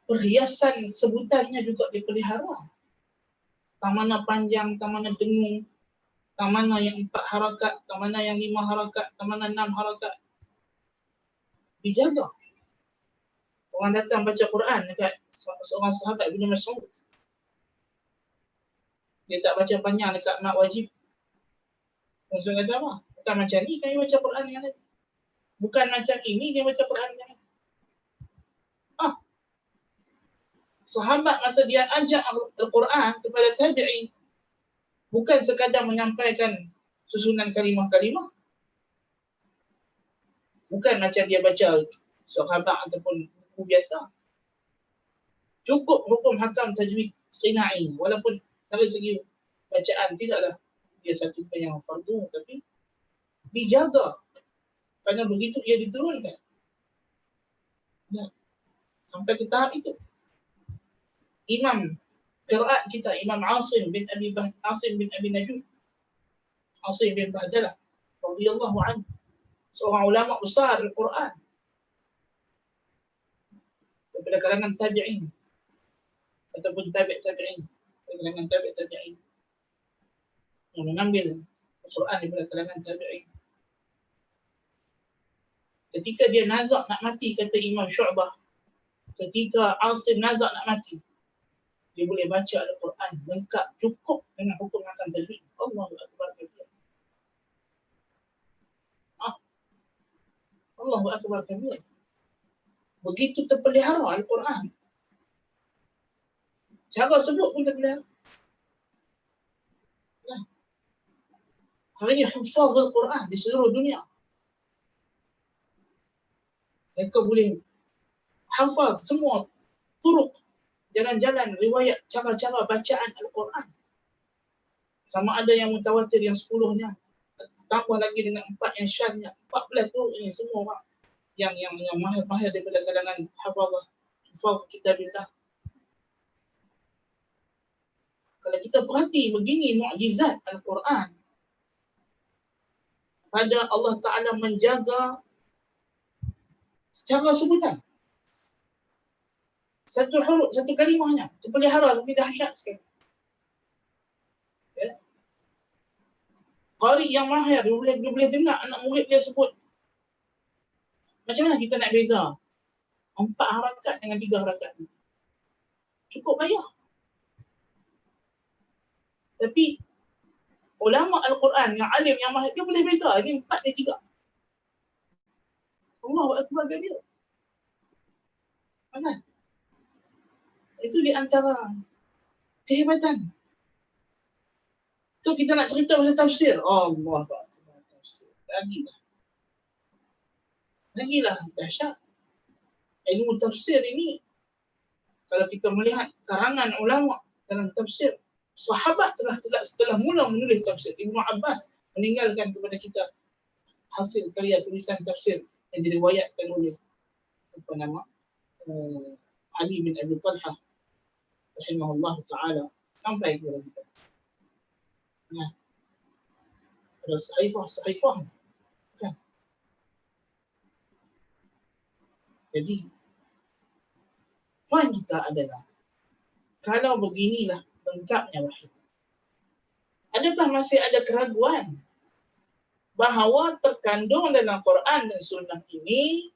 Perhiasan sebutannya juga dipelihara. Tak mana panjang, tak mana dengung, tak mana yang 4 harakat, tak mana yang 5 harakat, tak mana 6 harakat. Dijaga. Orang datang baca Quran dekat seorang sahabat Ibnu Mas'ud. Dia tak baca panjang dekat mak wajib. Maksud kata apa? Bukan macam ni kami baca Quran yang lain. Bukan macam ini dia baca Quran yang lain. Sahabat masa dia ajak Al-Quran kepada tabi'in, bukan sekadar menyampaikan susunan kalimah-kalimah. Bukan macam dia baca sahabat ataupun buku biasa. Cukup hukum hakam tajwid sinai, walaupun dari segi bacaan tidaklah dia satu yang fardu, tapi dijaga. Kerana begitu ia diturunkan. Ya. Sampai ke tahap itu. Imam qiraat kita, Imam Asim bin Abi Najud, Asim bin Bahdalah radhiyallahu anhu, seorang ulama besar Al-Quran daripada kalangan tabi'in ataupun tabi'in, kalangan tabi'in yang mengambil Al-Quran daripada kalangan tabi'in. Ketika dia nazak nak mati, kata Imam Syu'bah, ketika Asim nazak nak mati, dia boleh baca Al-Quran lengkap, cukup dengan hukum hakam tajwid. Allahu Akbar kabir. Allahu Akbar kabir. Begitu terpelihara Al-Quran. Cara sebut pun terpelihara. Nah, hari ini hafaz Al-Quran di seluruh dunia. Mereka boleh hafaz semua turuk, jalan-jalan, riwayat, cara-cara bacaan Al-Quran. Sama ada yang mutawatir yang 10-nya, tambah lagi dengan 4 yang syadnya, 14 tu ini semua orang yang mahir-mahir daripada kalangan hafaz kitabillah. Kalau kita perhati begini mukjizat Al-Quran, pada Allah Ta'ala menjaga cara sebutan. Satu huruf, satu kalimahnya, terpelihara lebih dahsyat sekali. Ya. Qari yang mahir, dia boleh dengar anak murid dia sebut. Macam mana kita nak beza 4 harakat dengan 3 harakat ni? Cukup payah. Tapi ulama Al-Quran yang alim yang mahir, dia boleh beza ni 4 ni 3. Allahu Akbar kabir. Kan? Itu di antara kehebatan. Tu kita nak cerita pasal tafsir. Allah Akbar, tafsir. Lagilah dahsyat. Ilmu tafsir ini, kalau kita melihat karangan ulama dalam tafsir, sahabat telah mula menulis tafsir. Ibnu Abbas meninggalkan kepada kita hasil karya tulisan tafsir yang diriwayatkan oleh Ali bin Abi Talha rahimahullah ta'ala sampai kepada kita. Nah, ada sahifah kan. Jadi poin kita adalah, kalau beginilah lengkapnya wahyu, adakah masih ada keraguan bahawa terkandung dalam Quran dan Sunnah ini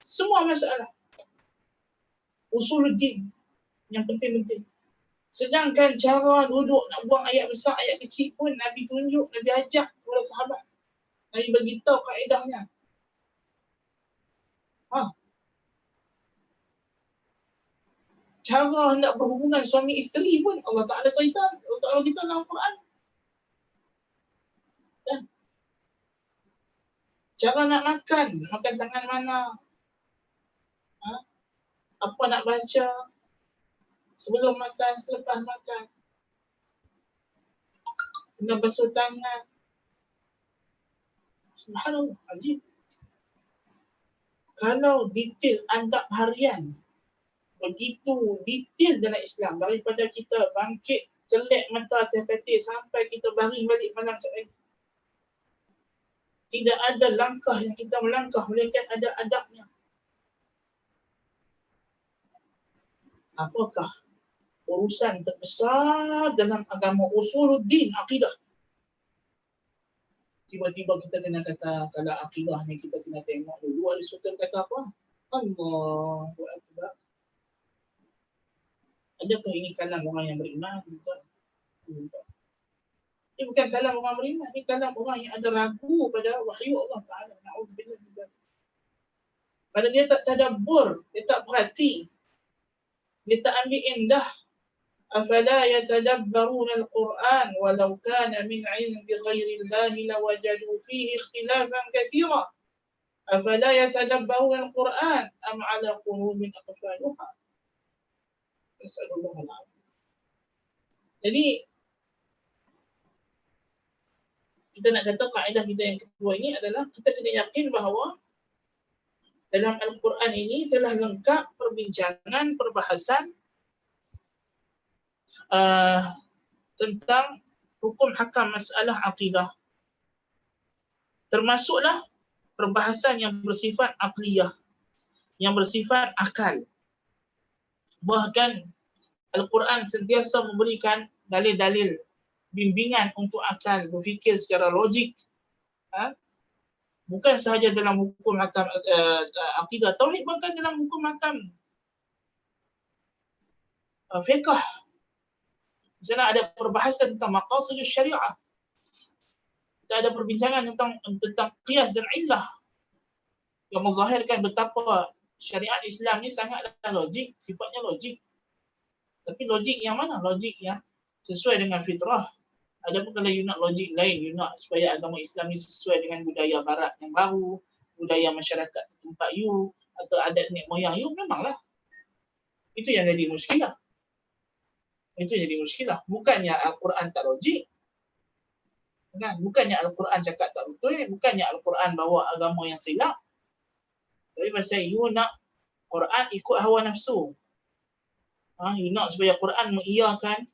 semua masalah usuluddin yang penting-penting? Sedangkan cara duduk nak buang ayat besar, ayat kecil pun Nabi tunjuk, Nabi ajak kepada sahabat. Nabi bagi tahu kaedahnya. Cara hendak berhubungan suami isteri pun Allah Ta'ala cerita, Allah Ta'ala kita dalam Quran. Dan cara nak makan tangan mana, apa nak baca, sebelum makan, selepas makan, kena basuh tangan. Subhanallah, ajib. Kalau detail adab harian begitu detail dalam Islam, daripada kita bangkit celek mata atas katil sampai kita baring balik malam sekali, tidak ada langkah yang kita melangkah melainkan ada adabnya. Apakah urusan terbesar dalam agama usuluddin, akidah? Tiba-tiba kita kena kata, kalau akidah ni kita kena tengok dulu ahli sultan kata apa. Allahu Akbar. Adakah ini kalam orang yang beriman? Bukan. Ini bukan kalam orang beriman, ini kalam orang yang ada ragu pada wahyu Allah Ta'ala. Na'udzubillah. Kalau dia tak tadabbur, dia tak perhati, dia tak ambil indah. أفلا يتدبرون القرآن ولو كان من عند غير الله لوجدوا فيه اختلافا كثيرا أفلا يتدبرون القرآن أم على قلوب أقفالها نسأل الله العافية. Jadi kita nak kata kaedah kita yang kedua ini adalah kita kena yakin bahawa dalam Al-Quran ini telah lengkap perbincangan, perbahasan tentang hukum hakam masalah akidah, termasuklah perbahasan yang bersifat akliyah, yang bersifat akal. Bahkan Al-Quran sentiasa memberikan dalil-dalil bimbingan untuk akal berfikir secara logik. Bukan sahaja dalam hukum hakam akidah tauhid, bahkan dalam hukum hakam fiqh. Di sana ada perbahasan tentang maqasidus syariah. Kita ada perbincangan tentang qiyas dan illah yang menzahirkan betapa syariat Islam ni sangatlah logik, sifatnya logik. Tapi logik yang mana? Logik yang sesuai dengan fitrah. Adapun kalau you nak logik lain, you nak supaya agama Islam ni sesuai dengan budaya barat yang baru, budaya masyarakat tempat you, atau adat nenek moyang you, memanglah. Itu yang jadi muskilah. Itu yang jadi muskilah. Bukannya Al-Quran tak logik. Kan? Bukannya Al-Quran cakap tak betul, bukannya Al-Quran bawa agama yang silap. Tapi pasal you nak Quran ikut hawa nafsu. You nak supaya Quran mengiyakan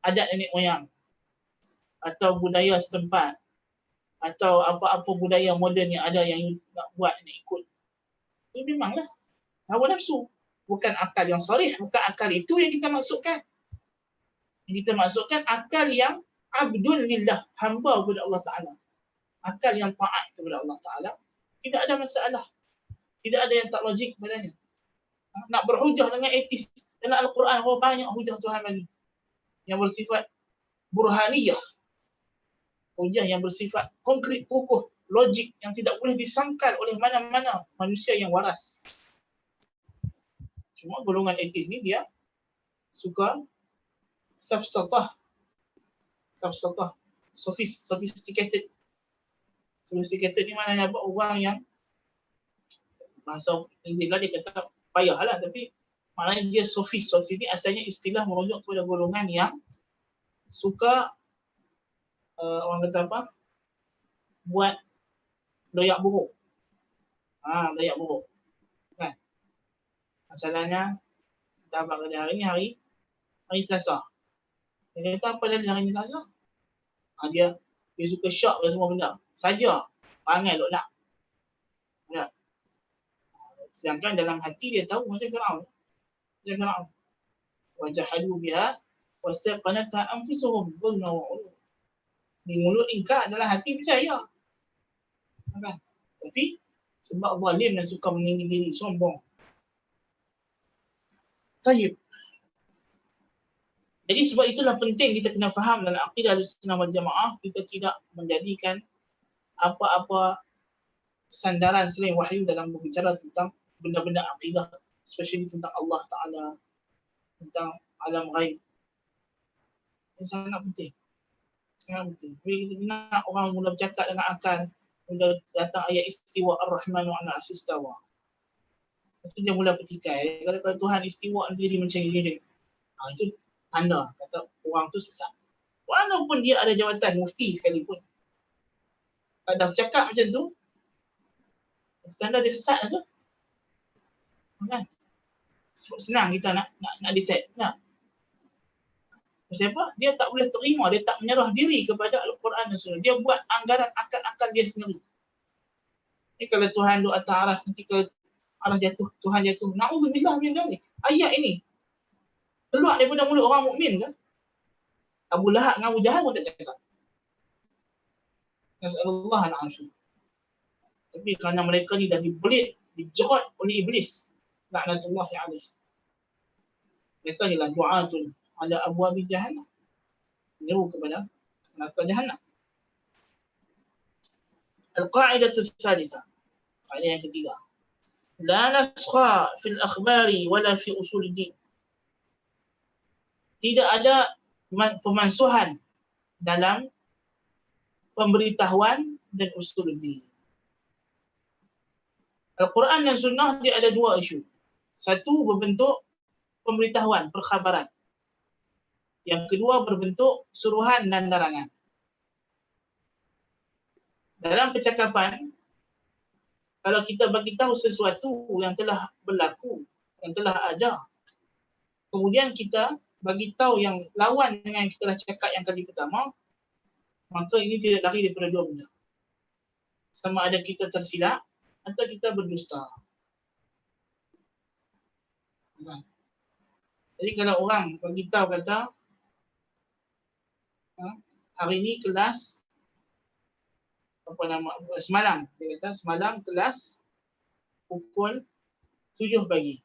adat nenek moyang atau budaya setempat atau apa-apa budaya moden yang ada yang you nak buat, nak ikut. Itu memanglah hawa nafsu. Bukan akal yang sarih, bukan akal itu yang kita maksudkan. Yang kita maksudkan akal yang abdul lillah, hamba kepada Allah Ta'ala. Akal yang taat kepada Allah Ta'ala. Tidak ada masalah. Tidak ada yang tak logik padanya. Nak berhujah dengan etis. Dalam Al-Quran, banyak hujah Tuhan bagi. Yang bersifat burhaniyah. Hujah yang bersifat konkret, kukuh, logik yang tidak boleh disangkal oleh mana-mana manusia yang waras. Cuma golongan etis ni dia suka safsatah, sophisticated. Sophisticated ni maknanya apa? Orang yang bahasa Inggeris dia kata payahlah, tapi maknanya dia sofis. Sofis ni asalnya istilah merujuk kepada golongan yang suka orang kata apa? Buat loyak buruk. Loyak buruk. Kan? Masalahnya dah pada hari ni hari Selasa. Dia kata apa dah hari ni Selasa? Dia suka shock dengan semua benda. Saja. Pangai lo nak. Ya. Sedangkan dalam hati dia tahu macam Firaun. Wa jahadu biha wastaqanatha anfusuhum dhulma wa 'uluw. Di mulut ingkar, adalah hati percaya. Kan? Tapi sebab zalim dan suka meninggi diri, sombong. Tayyib. Jadi sebab itulah penting kita kena faham dalam akidah Ahlussunnah wal Jamaah, kita tidak menjadikan apa-apa sandaran selain wahyu dalam berbicara tentang benda-benda akidah, especially tentang Allah Ta'ala, tentang alam ghaib. Ini sangat penting. Sangat penting. Bila kita nak orang mula bercakap dengan akal, mula datang ayat istiwa ar-Rahmanu 'ala al-'arsy istawa. Lepas dia mula petikai. Dia kata kalau Tuhan istiwa nanti jadi macam ini. Itu tanda kata orang tu sesat. Walaupun dia ada jawatan mufti sekalipun. Kalau dah bercakap macam tu, tanda dia sesat lah tu. Kan? Senang kita nak detect. Nah. Sebab apa? Dia tak boleh terima, dia tak menyerah diri kepada Al-Quran dan Sunnah. Dia buat anggaran akal-akal dia sendiri. Ini kalau Tuhan doa ta'ala, ketika Allah jatuh, Tuhan jatuh. Na'udzubillah min dzalik. Ayat ini keluar daripada mulut orang mukmin kan? Abu Lahab dengan Abu Jahal pun tak cakap. Nasallallahu alaihi. Tapi kerana mereka ni dah dibelit, dijerat oleh iblis. Laknatullahi alaihi. Mereka ialah du'atun ala abwabi jahannam. Menyeru kepada neraka jahannam. Al-qa'idatu ats-tsalitsah. Kaidah yang ketiga. La naskha fil akhbari wala fi usuluddin. Tidak ada pemansuhan dalam pemberitahuan dan usuluddin. Al-Quran dan Sunnah dia ada dua isu. Satu berbentuk pemberitahuan, perkhabaran. Yang kedua berbentuk suruhan dan larangan. Dalam percakapan, kalau kita bagi tahu sesuatu yang telah berlaku, yang telah ada, kemudian kita bagi tahu yang lawan dengan yang kita dah cakap yang kali pertama, maka ini tidak lari daripada dua benda. Sama ada kita tersilap atau kita berdusta. Jadi kalau orang bagi tahu kata hari ini kelas semalam, dia kata semalam kelas pukul 7 pagi.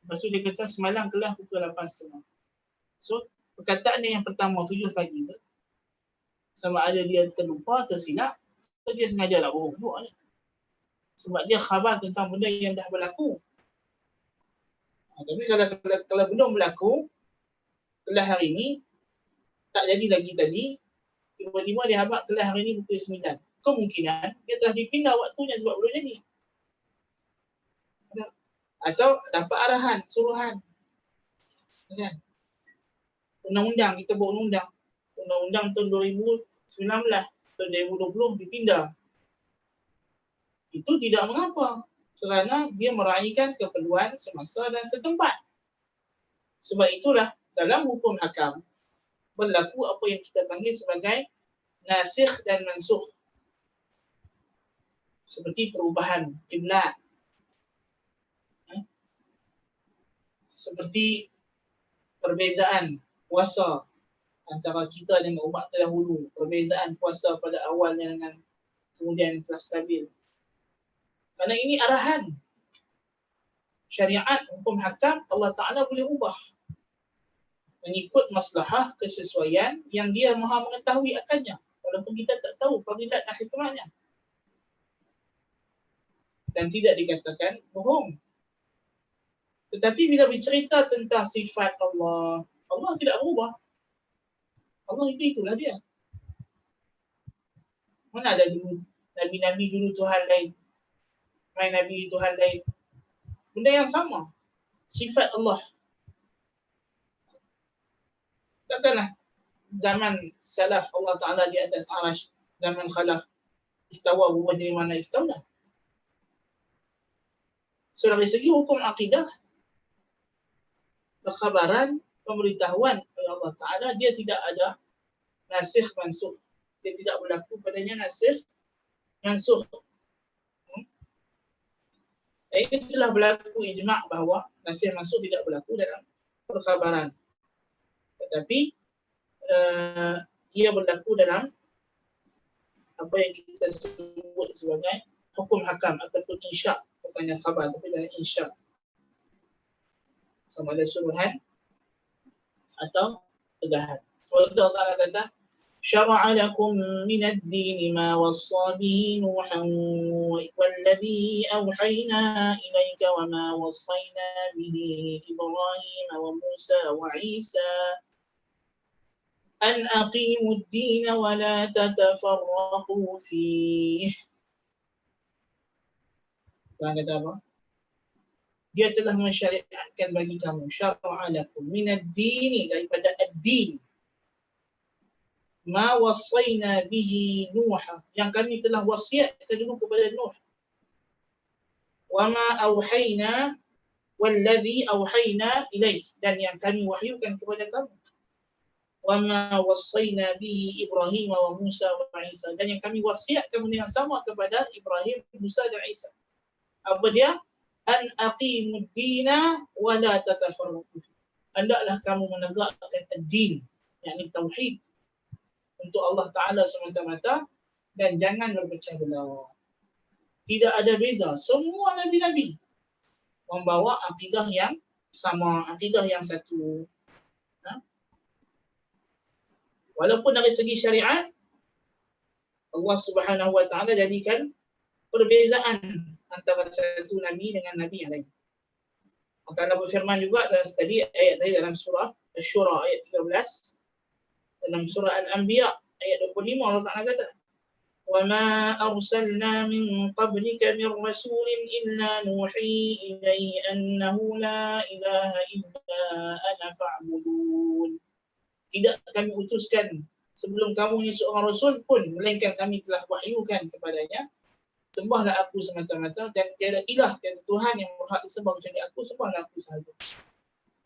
Lepas tu dia kata semalam kelas pukul 8.30. So perkataan dia yang pertama 7 pagi tu, sama ada dia terlupa, tersilap, atau dia sengaja lah bohong ni. Sebab dia khabar tentang benda yang dah berlaku. Tapi kalau belum berlaku, kelas hari ini tak jadi lagi tadi, tiba-tiba dia habaq kelas hari ini pukul 9. Kemungkinan dia telah dipindah waktunya sebab belum jadi. Atau dapat arahan, suruhan. Kan? Undang-undang, kita buat undang-undang. Undang-undang tahun 2019, tahun 2020 dipindah. Itu tidak mengapa. Kerana dia meraihkan keperluan semasa dan setempat. Sebab itulah dalam hukum hakam berlaku apa yang kita panggil sebagai nasikh dan mansukh. Seperti perubahan kiblat. Seperti perbezaan puasa antara kita dengan umat terdahulu. Perbezaan puasa pada awalnya dengan kemudian telah stabil. Kerana ini arahan syariat, hukum hakam, Allah Ta'ala boleh ubah mengikut maslahah kesesuaian yang dia maha mengetahui akannya, walaupun kita tak tahu fadilat dan hikmahnya. Dan tidak dikatakan bohong. Tetapi bila bercerita tentang sifat Allah, Allah tidak berubah. Allah itulah dia. Mana ada dulu Nabi-Nabi dulu Tuhan lain, main Nabi Tuhan lain. Benda yang sama. Sifat Allah. Takkanlah zaman salaf Allah Ta'ala di atas arash, zaman khalaf istawa berubah jadi mana istawa. So dari segi hukum akidah, khabaran, pemberitahuan oleh Allah Ta'ala, dia tidak ada nasikh mansukh. Dia tidak berlaku padanya nasikh mansukh. Ini telah berlaku ijma' bahawa nasikh mansukh tidak berlaku dalam perkhabaran. Tetapi ia berlaku dalam apa yang kita sebut sebagai hukum hakam ataupun insya', bukannya khabar tapi dalam insya'. Sama ada suruhan atau tegahan. Sebab itu Allah kata, syara'a lakum minad dini ma wassa bihi Nuhan walladhi awhayna ilaika wa ma wassayna bihi Ibrahim wa Musa wa Isa an aqimud din wa la tatafarraqu fihi. Tuhan kata apa? Dia telah mensyariatkan bagi kamu, syara'a lakum minad dini, daripada ad-din, ma wassayna bihi Nuh, yang kami telah wasiatkan dulu kepada Nuh, wa ma auhayna walladhi auhayna ilaik, dan yang kami wahyukan kepada kamu, wa ma wassayna bihi Ibrahim wa Musa wa Isa, dan yang kami wasiatkan dengan sama kepada Ibrahim, Musa dan Isa. Apa dia? An aqimud dina wa la tatafarraqu. Hendaklah kamu menegakkan ad-din, yakni tauhid, untuk Allah Ta'ala semata-mata, dan jangan berpecah belah. Tidak ada beza. Semua Nabi-Nabi membawa akidah yang sama, akidah yang satu. Walaupun dari segi syariat, Allah Subhanahu Wa Ta'ala jadikan perbezaan antara satu Nabi dengan Nabi yang lain. Allah berfirman juga tadi ayat tadi dalam surah Asy-Syura ayat 13, dalam surah Al-Anbiya ayat 25 Allah Ta'ala kata, wa ma arsalna min qablika min rasulin illa nuhi ilaihi annahu la ilaha illa ana fa'budun. Tidak kami utuskan sebelum kamu ni seorang rasul pun, melainkan kami telah wahyukan kepadanya, sembahlah aku semata-mata, dan tiada ilah, tiada Tuhan yang berhak disembah kecuali aku, sembahlah aku sahaja.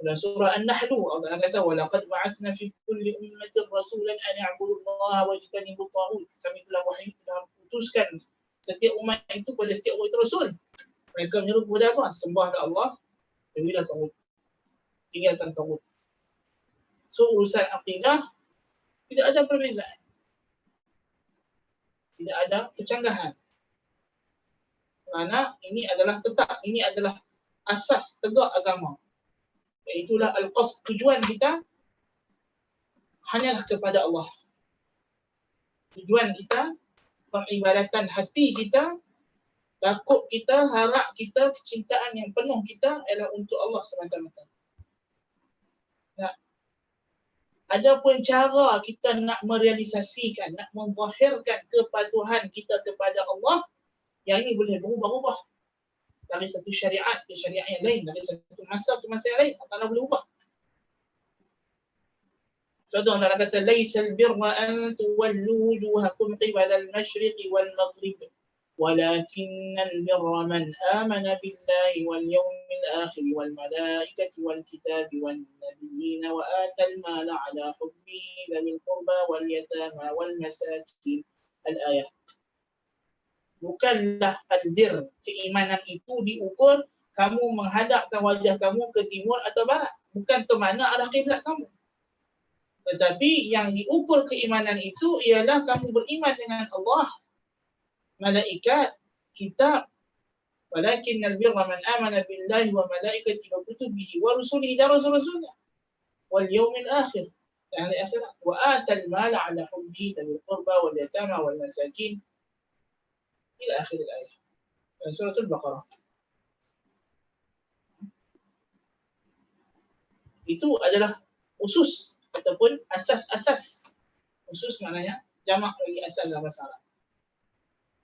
Dalam surah An-Nahl Allah kata, wa laqad ba'athna fi kulli ummatin rasulan an ya'budu Allah wa yajtanibu at-taghut. Kami telah utuskan setiap umat itu pada setiap umat rasul. Mereka menyeru kepada apa? Sembahlah Allah, jauhilah taghut, tinggalkan taghut. So urusan akidah tidak ada perbezaan, tidak ada kecanggahan. Kerana ini adalah tetap, ini adalah asas tegak agama. Iaitulah al-qasd, tujuan kita hanyalah kepada Allah. Tujuan kita, peribadatan hati kita Takut kita, harap kita, kecintaan yang penuh kita adalah untuk Allah semata-mata. Nah, ada pun cara kita nak merealisasikan, nak menzahirkan kepatuhan kita kepada Allah, yang ini boleh berubah-ubah dari satu syariat ke syariat yang lain, dari satu masa ke masa yang lain. Allah boleh ubah. Sebab Allah kata, "Laisal birra an tuwallu wujuhakum qibala al-masyriqi wal maghrib." ولكن البر من آمن بالله واليوم الآخر والملائكة والكتاب والنبيين وآتى المال على حبه ذوي القربى واليتامى والمساكين. الآية. Bukanlah albir, keimanan itu diukur kamu menghadapkan wajah kamu ke timur atau barat, bukan ke mana arah kiblat kamu. Tetapi yang diukur keimanan itu ialah kamu beriman dengan Allah, malaikat, kitab. Walakinnal birra man amana billahi wa malaikatihi wa kutubihi wa rusulihi dan rasul-rasulnya wal yaumil akhir dan hari akhirat wa atal mala ala hubbihi dzil qurba wal yatama wal masakin ila akhir ayat. Surah Al-Baqarah. Itu adalah usus ataupun asas-asas. Usus maknanya jamak bagi asal dalam bahasa Arab.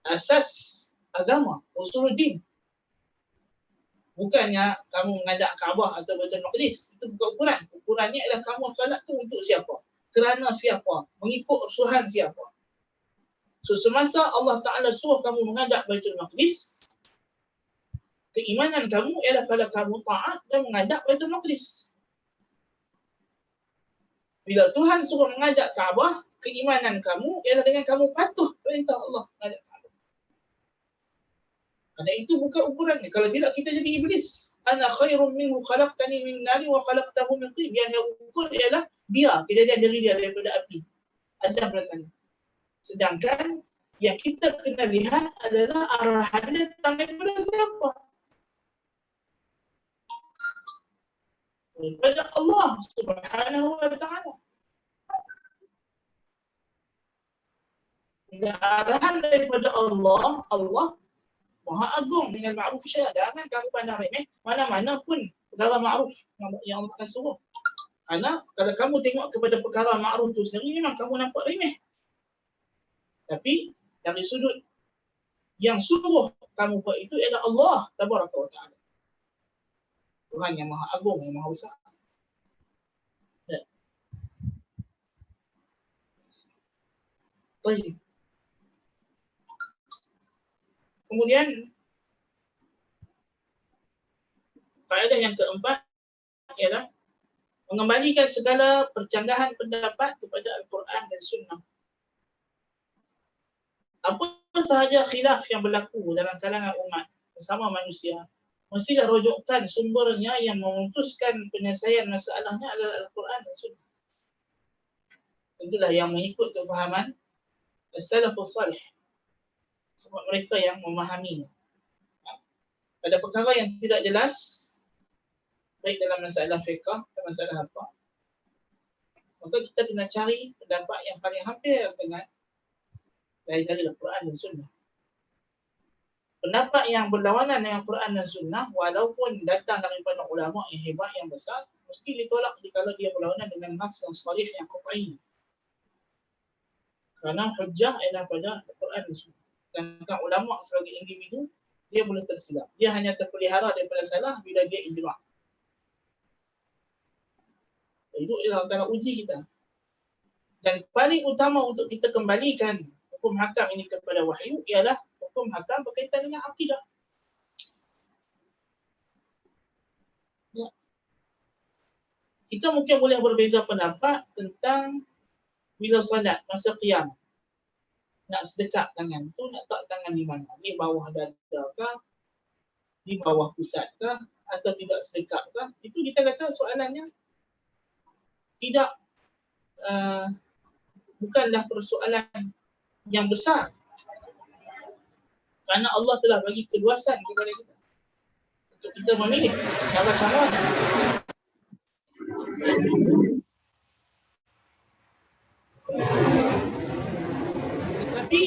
Asas agama, usuluddin. Bukannya kamu menghadap Kaabah atau Baitul Maqdis. Itu bukan ukuran. Ukurannya adalah kamu solat tu untuk siapa? Kerana siapa? Mengikut usuhan siapa? So semasa Allah Ta'ala suruh kamu menghadap Baitul Maqdis, keimanan kamu ialah kalau kamu taat dan menghadap Baitul Maqdis. Bila Tuhan suruh menghadap Kaabah, keimanan kamu ialah dengan kamu patuh perintah Allah menghadap Kaabah. Karena itu bukan ukurannya. Kalau tidak kita jadi iblis. Ana khairum minhu khalaqtani min nari wa khalaqtahu min tin. Yang ukur ialah dia, kejadian diri dia daripada api. Ada belakang. Sedangkan yang kita kena lihat adalah arahan dia datang daripada siapa? Daripada Allah Subhanahu wa ta'ala. Dengan arahan daripada Allah, Allah Maha Agung dengan ma'ruf syariat. Jangan kamu pandang remeh mana-mana pun perkara ma'ruf yang Allah akan suruh. Karena kalau kamu tengok kepada perkara ma'ruf itu sendiri, memang kamu nampak remeh. Tapi dari sudut yang suruh kamu buat itu adalah Allah Tabaraka wa Ta'ala. Tuhan yang Maha Agung, yang Maha Besar. Ya. Baik. Kemudian faedah yang keempat ialah mengembalikan segala percanggahan pendapat kepada Al-Quran dan Sunnah. Apa sahaja khilaf yang berlaku dalam kalangan umat bersama manusia, mestilah rujukan sumbernya yang memutuskan penyelesaian masalahnya adalah Al-Quran dan Sunnah. Itulah yang mengikut kefahaman as-salafus salih, sebab mereka yang memahaminya. Pada perkara yang tidak jelas, baik dalam masalah fiqh atau masalah apa, maka kita kena cari pendapat yang paling hampir dengan dari Al-Quran dan Sunnah. Pendapat yang berlawanan dengan Quran dan Sunnah, walaupun datang daripada ulama yang hebat, yang besar, mesti ditolak jika dia berlawanan dengan nas yang sharih, yang qat'i. Kerana hujjah adalah pada Al-Quran dan Sunnah. Dan ulama sebagai individu, dia boleh tersilap. Dia hanya terpelihara daripada salah bila dia ijma'. Itu ialah antara uji kita. Dan paling utama untuk kita kembalikan hukum hakam ini kepada wahyu ialah hukum hakam berkaitan dengan akidah. Ya. Kita mungkin boleh berbeza pendapat tentang bila salat, masa qiyam. Nak sedekap tangan tu, nak tak tangan di mana? Di bawah dada kah? Di bawah pusat kah? Atau tidak sedekap kah? Itu kita kata soalannya tidak, bukanlah persoalan yang besar. Kerana Allah telah bagi keluasan kepada kita untuk kita memilih cara-cara. Tetapi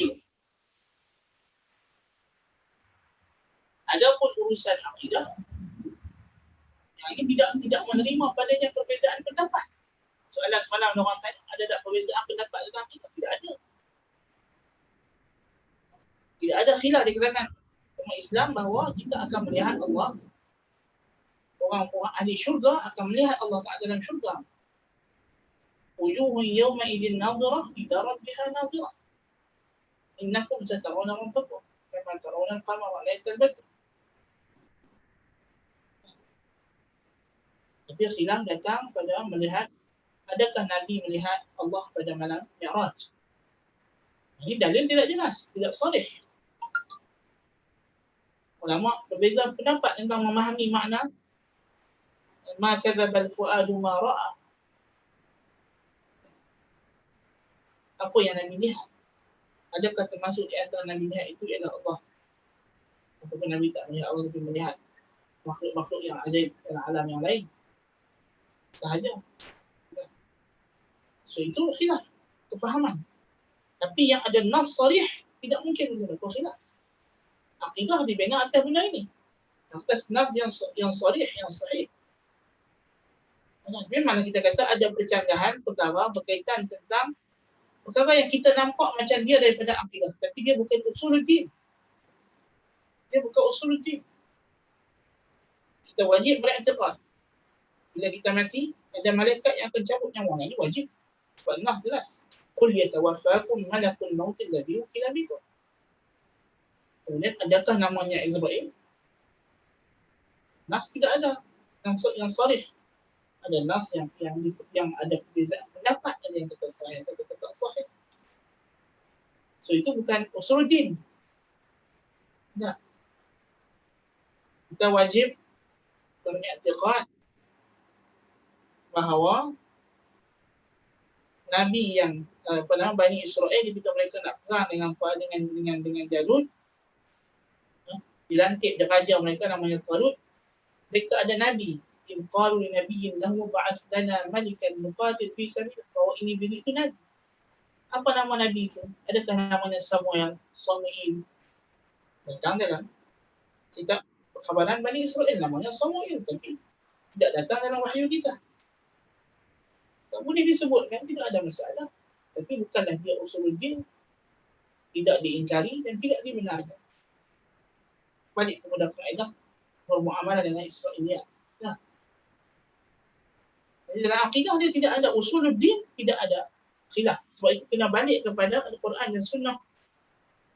Adapun urusan akidah, yang ini tidak menerima padanya perbezaan pendapat. Soalan semalam orang tanya, ada tak perbezaan pendapat tentang akidah? Tidak ada. Tidak ada khilaf di kalangan umat Islam bahawa kita akan melihat Allah. Orang-orang ahli syurga akan melihat Allah Ta'ala dalam syurga. Wujuhun yawma idin nadhirah ila rabbiha nadhirah. Innakum satarawna rabbakum kama tarawna al-qamara laylatal badr. Tapi khilaf datang pada melihat, adakah Nabi melihat Allah pada malam Mi'raj? Ini dalil tidak jelas, tidak sharih. Ulama berbeza pendapat tentang memahami makna ma kadzabal fuadu ma ra'a. Apa yang Nabi lihat? Adakah termasuk di antara Nabi lihat itu ialah Allah? Ataupun Nabi tak melihat Allah tapi melihat makhluk-makhluk yang ajaib dalam alam yang lain? Sahaja. So itu khilaf kefahaman. Tapi yang ada nas sarih tidak mungkin berlaku khilaf. Akidah dibina atas benda ini. Atas nas yang sarih, yang sahih. Memang kita kata ada percanggahan perkara berkaitan tentang perkara yang kita nampak macam dia daripada akidah, tapi dia bukan usuluddin. Dia bukan usuluddin. Kita wajib beriktikad. Bila kita mati, ada malaikat yang akan cabut nyawa. Ini wajib. Sebab nas jelas. Qul yatawaffakum malakul maut alladhi wukila bikum. Kemudian adakah namanya Israel? Nas tidak ada. Yang sharih. Ada nas yang ada perbezaan pendapat, ada yang kata sahih, ada yang kata tak sahih. So itu bukan usuluddin. Tak. Kita wajib beriktikad bahawa Nabi yang Bani Israel ketika mereka nak perang dengan Jalut, dilantik raja mereka namanya Talut, mereka ada Nabi. In qalu li nabiyyin lahu ba'ath lana malikan nuqatil fi sabilillah. Bahawa ini diri itu Nabi. Apa nama Nabi itu? Adakah namanya Samuel, Samuel? Datang dalam kitab perkhabaran Bani Israel namanya Samuel, tapi tidak datang dalam wahyu kita. Tak boleh disebutkan, tidak ada masalah. Tapi bukanlah dia usuluddin, tidak diingkari dan tidak dibenarkan. Balik kepada kaedah bermuamalah dengan Israiliyat. Nah, jadi dalam akidah dia tidak ada usuluddin, tidak ada khilaf. Sebab itu kena balik kepada Al-Quran dan Sunnah.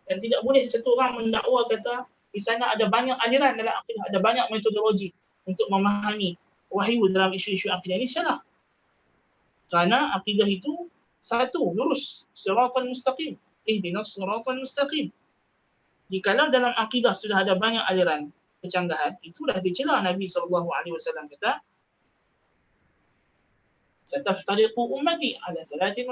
Dan tidak boleh satu orang mendakwa kata di sana ada banyak aliran dalam akidah, ada banyak metodologi untuk memahami wahyu dalam isu-isu akidah. Ini salah. Kerana akidah itu satu, lurus, siratal mustaqim. Ihdinas siratal mustaqim. Jikalau dalam akidah sudah ada banyak aliran kecanggahan, itulah dicela Nabi SAW kata, Sataftariqu ummati ala 73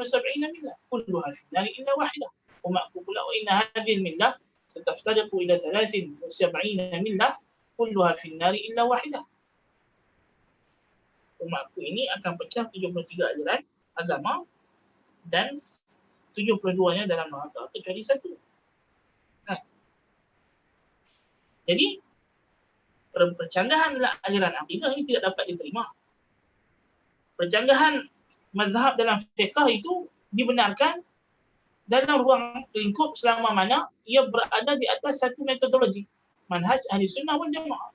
millah, kulluha fi an-nar illa wahidah. Umatku pula wa inna hadhihi al-millah sataftariqu ila 73 millah, kulluha fi an-nar illa wahidah. Umatku ini akan pecah 73 ajaran agama dan 72-nya dalam neraka kecuali satu. Nah. Jadi percanggahan ajaran akidah ini tidak dapat diterima. Percanggahan mazhab dalam fiqh itu dibenarkan dalam ruang lingkup selama mana ia berada di atas satu metodologi, manhaj ahli sunnah wal jamaah.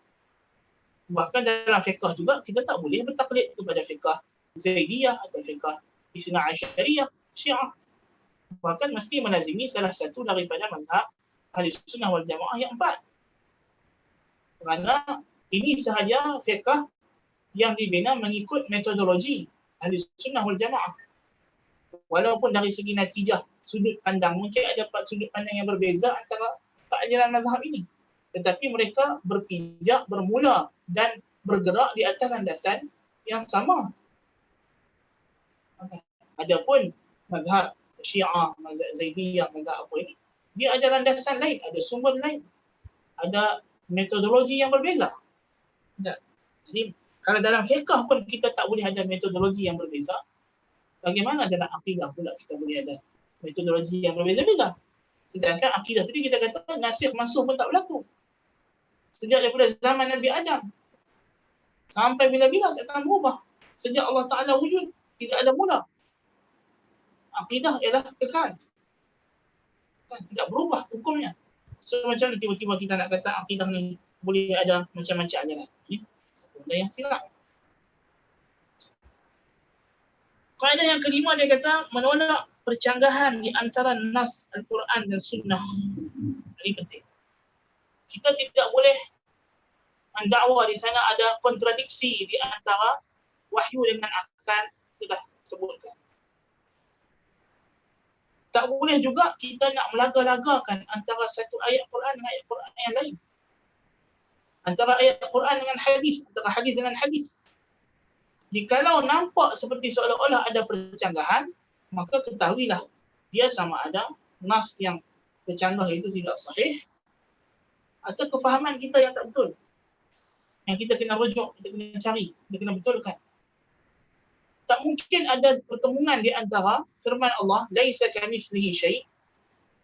Bahkan dalam fiqh juga kita tak boleh bertaklid kepada fiqh Zaidiyah atau fiqh Isna Asyariyah, Syiah. Bahkan mesti melazimi salah satu daripada mazhab ahli sunnah wal jamaah yang 4. Kerana ini sahaja fiqh yang dibina mengikut metodologi ahli sunnah wal jamaah. Walaupun dari segi natijah, sudut pandang, mungkin ada sudut pandang yang berbeza antara ajaran mazhab ini. Tetapi mereka berpijak, bermula dan bergerak di atas landasan yang sama. Adapun mazhab Syiah, mazhab Zaidiyah, mazhab apa ini, dia ada landasan lain, ada sumber lain, ada metodologi yang berbeza. Jadi kalau dalam fiqh pun kita tak boleh ada metodologi yang berbeza, bagaimana dalam akidah pula kita boleh ada metodologi yang berbeza-beza? Sedangkan akidah tadi kita kata nasikh mansuh pun tak berlaku. Sejak daripada zaman Nabi Adam sampai bila-bila tak akan berubah. Sejak Allah Ta'ala wujud, tidak ada mula. Akidah ialah kekal. Tidak berubah hukumnya. So macam mana tiba-tiba kita nak kata akidah ni boleh ada macam-macam ajaran? Satu benda yang silap. Kaedah yang kelima dia kata menolak percanggahan di antara nas Al-Quran dan Sunnah. Ini penting. Kita tidak boleh mendakwa di sana ada kontradiksi di antara wahyu dengan akal, sudah sebutkan. Tak boleh juga kita nak melaga-lagakan antara satu ayat Quran dengan ayat Quran yang lain. Antara ayat Quran dengan hadis, antara hadis dengan hadis. Jikalau nampak seperti seolah-olah ada percanggahan, maka ketahuilah dia sama ada nas yang bercanggah itu tidak sahih atau kefahaman kita yang tak betul. Yang kita kena rujuk, kita kena cari, kita kena betulkan. Tak mungkin ada pertemuan di antara firman Allah, laisa kamitslihi syai'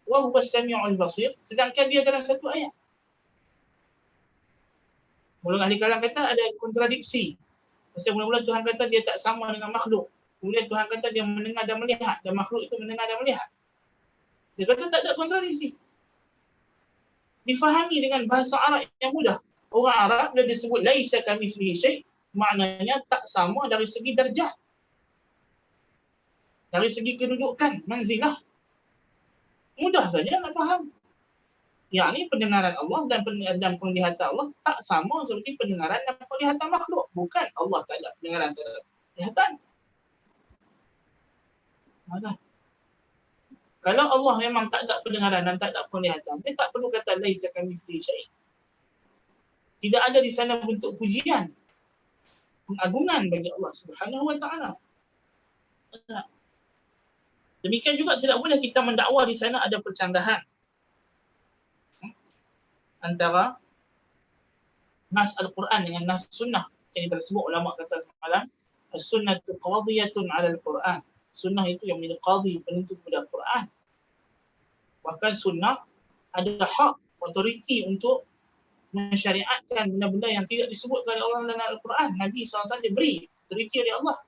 wa huwas samiul basir, sedangkan dia dalam satu ayat. Mula ahli kalam kata ada kontradiksi. Pasal mula-mula Tuhan kata dia tak sama dengan makhluk. Kemudian Tuhan kata dia mendengar dan melihat, dan makhluk itu mendengar dan melihat. Dia kata tak ada kontradiksi. Difahami dengan bahasa Arab yang mudah. Orang Arab bila disebut laisa kamitslihi syai', maknanya tak sama dari segi darjat. Dari segi kedudukan, manzilah. Mudah saja nak faham. Yang ni pendengaran Allah dan penglihatan Allah tak sama seperti pendengaran dan penglihatan makhluk. Bukan Allah tak ada pendengaran, tak ada penglihatan. Mana? Kalau Allah memang tak ada pendengaran dan tak ada penglihatan, dia tak perlu kata laisa kamitslihi syai'. Tidak ada di sana bentuk pujian, pengagungan bagi Allah Subhanahu wa taala. Demikian juga tidak boleh kita mendakwa di sana ada percanggahan antara nas Al-Quran dengan nas Sunnah. Yang kita sebut ulama kata semalam, as-sunnatu qadiyatun 'ala al-Quran. Sunnah itu yang menjadi qadhi, penentu kepada Al-Quran. Bahkan Sunnah ada hak, otoriti untuk mensyariatkan benda-benda yang tidak disebutkan oleh Allah dalam Al-Quran. Nabi SAW diberi otoriti oleh Allah.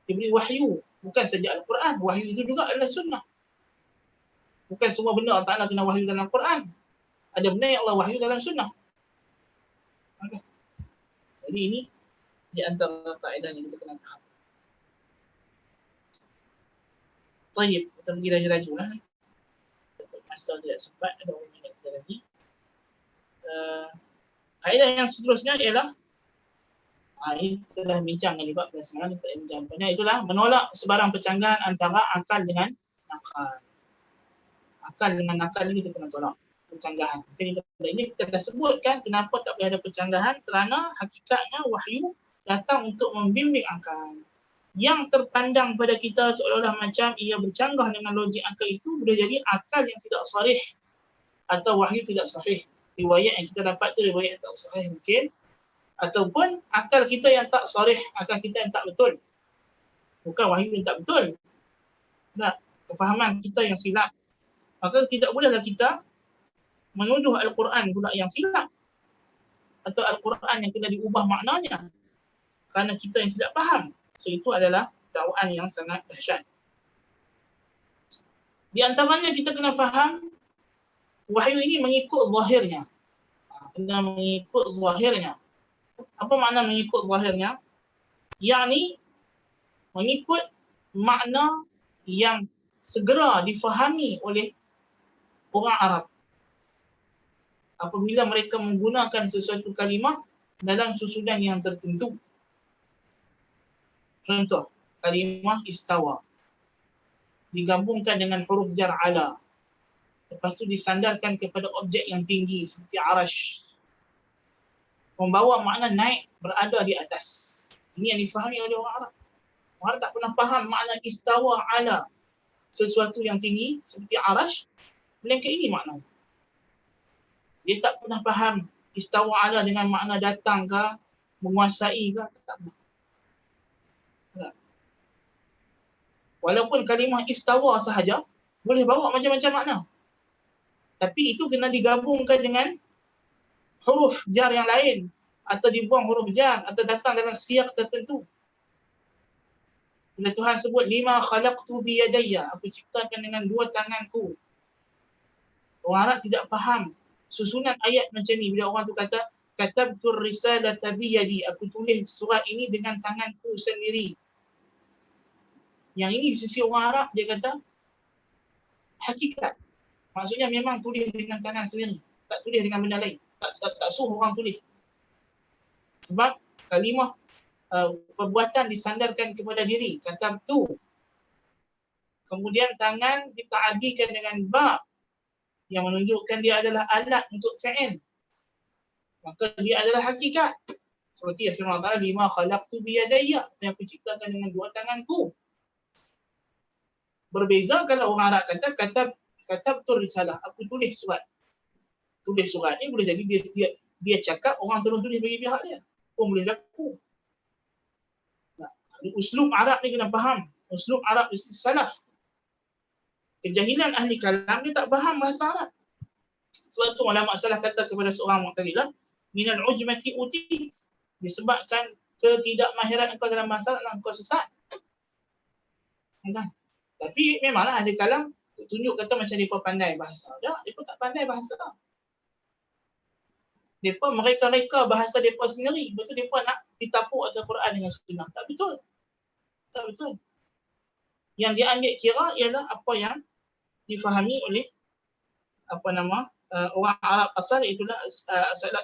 Diberi wahyu. Bukan saja Al-Quran. Wahyu itu juga adalah Sunnah. Bukan semua benda Allah Ta'ala kena wahyu dalam Al-Quran. Ada benda yang Allah wahyu dalam Sunnah. Okay. Jadi ini di antara kaedah yang kita kena faham. Tayyib, kita pergi laju-laju lah. Masa tidak sempat, ada orang minit kita lagi. Kaedah yang seterusnya ialah ini telah bincangkan juga pada semalam, kita bincangkannya, itulah menolak sebarang percanggahan antara akal dengan nakal. Akal dengan nakal ini kita kena tolak percanggahan. Jadi ini kita dah sebutkan kenapa tak boleh ada percanggahan, kerana hakikatnya wahyu datang untuk membimbing akal. Yang terpandang pada kita seolah-olah macam ia bercanggah dengan logik akal itu boleh jadi akal yang tidak sahih atau wahyu tidak sahih. Riwayat yang kita dapat tu riwayat yang tak sahih mungkin, ataupun akal kita yang tak sahih, akal kita yang tak betul. Bukan wahyu yang tak betul. Nah, kefahaman kita yang silap. Maka tidak bolehlah kita menuduh Al-Quran pula yang silap. Atau Al-Quran yang kena diubah maknanya. Kerana kita yang tidak faham. So itu adalah dakwaan yang sangat dahsyat. Di antaranya kita kena faham wahyu ini mengikut zahirnya. Kena mengikut zahirnya. Apa makna mengikut zahirnya? Yakni mengikut makna yang segera difahami oleh orang Arab. Apabila mereka menggunakan sesuatu kalimah dalam susunan yang tertentu. Contoh, kalimah istawa digabungkan dengan huruf jar ala. Lepas tu disandarkan kepada objek yang tinggi seperti arash. Membawa makna naik, berada di atas. Ini yang difahami oleh orang Arab. Orang Arab tak pernah faham makna istawa ala sesuatu yang tinggi seperti arash. Melainkan ini makna. Dia tak pernah faham istawa ala dengan makna datang ke, menguasai ke, tak pernah. Walaupun kalimah istawa sahaja boleh bawa macam-macam makna. Tapi itu kena digabungkan dengan huruf jar yang lain, atau dibuang huruf jar, atau datang dalam siyak tertentu. Bila Tuhan sebut lima khalaqtu biyadayya, aku ciptakan dengan dua tanganku. Orang Arab tidak faham susunan ayat macam ni. Bila orang tu kata katabtur risalata biyadi, aku tulis surat ini dengan tanganku sendiri. Yang ini di sisi orang Arab dia kata hakikat. Maksudnya memang tulis dengan tangan sendiri, tak tulis dengan benda lain. Tak suruh orang tulis. Sebab kalimah perbuatan disandarkan kepada diri, katabtu. Kemudian tangan dita'adikan dengan ba yang menunjukkan dia adalah alat untuk fi'il. Maka dia adalah hakikat. Seperti firman Allah Ta'ala, lima khalaqtu biyadayya, yang aku ciptakan dengan dua tanganku. Berbeza kalau orang Arab kata katabtu risalah, aku tulis surat. Tulis surat ni boleh jadi dia cakap, orang tolong tulis bagi pihak dia. Pun boleh berlaku. Uslub Arab ni kena faham. Uslub Arab mesti salaf. Kejahilan ahli kalam dia tak faham bahasa Arab. Sebab tu ulama salaf kata kepada seorang Mu'tazilah, minal ujmati utit, disebabkan ketidakmahiran engkau dalam bahasa Arab, engkau sesat. Kan? Tapi memanglah ahli kalam tunjuk kata macam mereka pandai bahasa. Tak, mereka tak pandai bahasa. Mereka mereka bahasa mereka sendiri. Betul mereka nak ditapuk atas Quran dengan sunnah. Tak betul. Tak betul. Yang dia ambil kira ialah apa yang difahami oleh orang Arab asal, itulah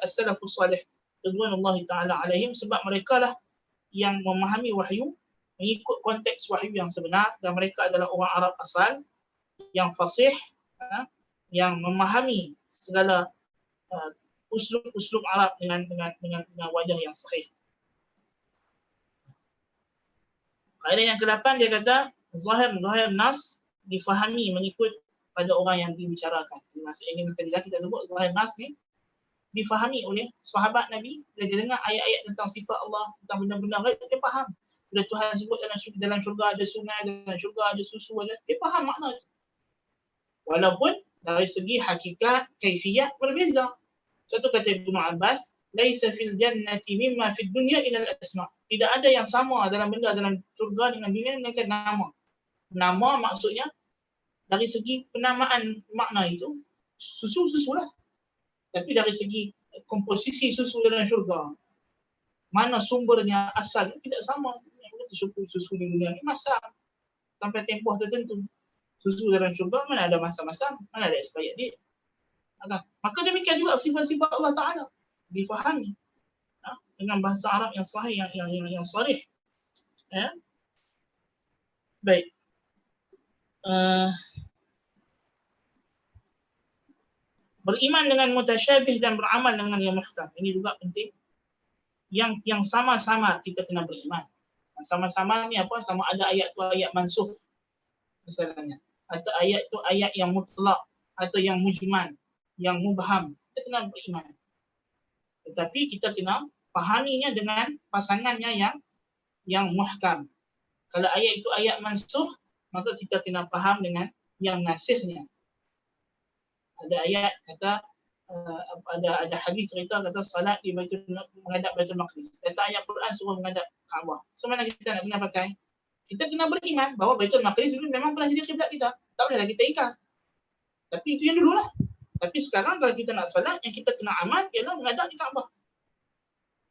as-salafus salih ridwanullahi taala alaihim, sebab mereka lah yang memahami wahyu mengikut konteks wahyu yang sebenar, dan mereka adalah orang Arab asal yang fasih, yang memahami segala uslub Arab dengan wajah yang sahih. Kaedah yang ke-8 dia kata zahir nas difahami mengikut pada orang yang dibicarakan. Maksudnya tadi kita sebut zahir nas ni difahami oleh sahabat Nabi. Bila dia dengar ayat-ayat tentang sifat Allah, tentang benda-benda gaib, dia faham. Bila Tuhan sebut dalam syurga ada sungai, dalam syurga ada susu, dia faham makna itu. Walaupun dari segi hakikat, kaifiyat berbeza. Contoh kata Ibnu Abbas, laisa fil jannati mimma fid dunya illa al-asma. Tidak ada yang sama dalam benda dalam syurga dengan dunia melainkan nama. Nama maksudnya dari segi penamaan makna itu susu lah. Tapi dari segi komposisi susu dalam syurga, mana sumbernya asal tidak sama. Susu di dunia ini masam sampai tempoh tertentu. Susu dalam syurga mana ada masam-masam, mana ada expired date. Maka demikian juga sifat-sifat Allah Ta'ala difahami dengan bahasa Arab yang sahih, yang sharih. Baik. Beriman dengan mutasyabih dan beramal dengan yang muhkam. Ini juga penting. Yang sama-sama kita kena beriman. Sama-sama ni apa? Sama ada ayat tu ayat mansukh misalnya. Atau ayat tu ayat yang mutlak atau yang mujmal, yang mubham. Kita kena beriman. Tetapi kita kena fahaminya dengan pasangannya yang muhkam. Kalau ayat itu ayat mansukh, maka kita kena faham dengan yang nasikhnya. Ada ayat kata ada hadis cerita kata salat di menghadap Baitul Maqdis. Kata ayat Quran suruh menghadap Kaabah. So mana kita nak kena pakai? Kita kena beriman bahawa Baitul Maqdis dulu memang pernah jadi kiblat kita. Tak bolehlah kita ikat. Tapi itu yang dululah. Tapi sekarang kalau kita nak salat, yang kita kena amal ialah menghadap di Kaabah.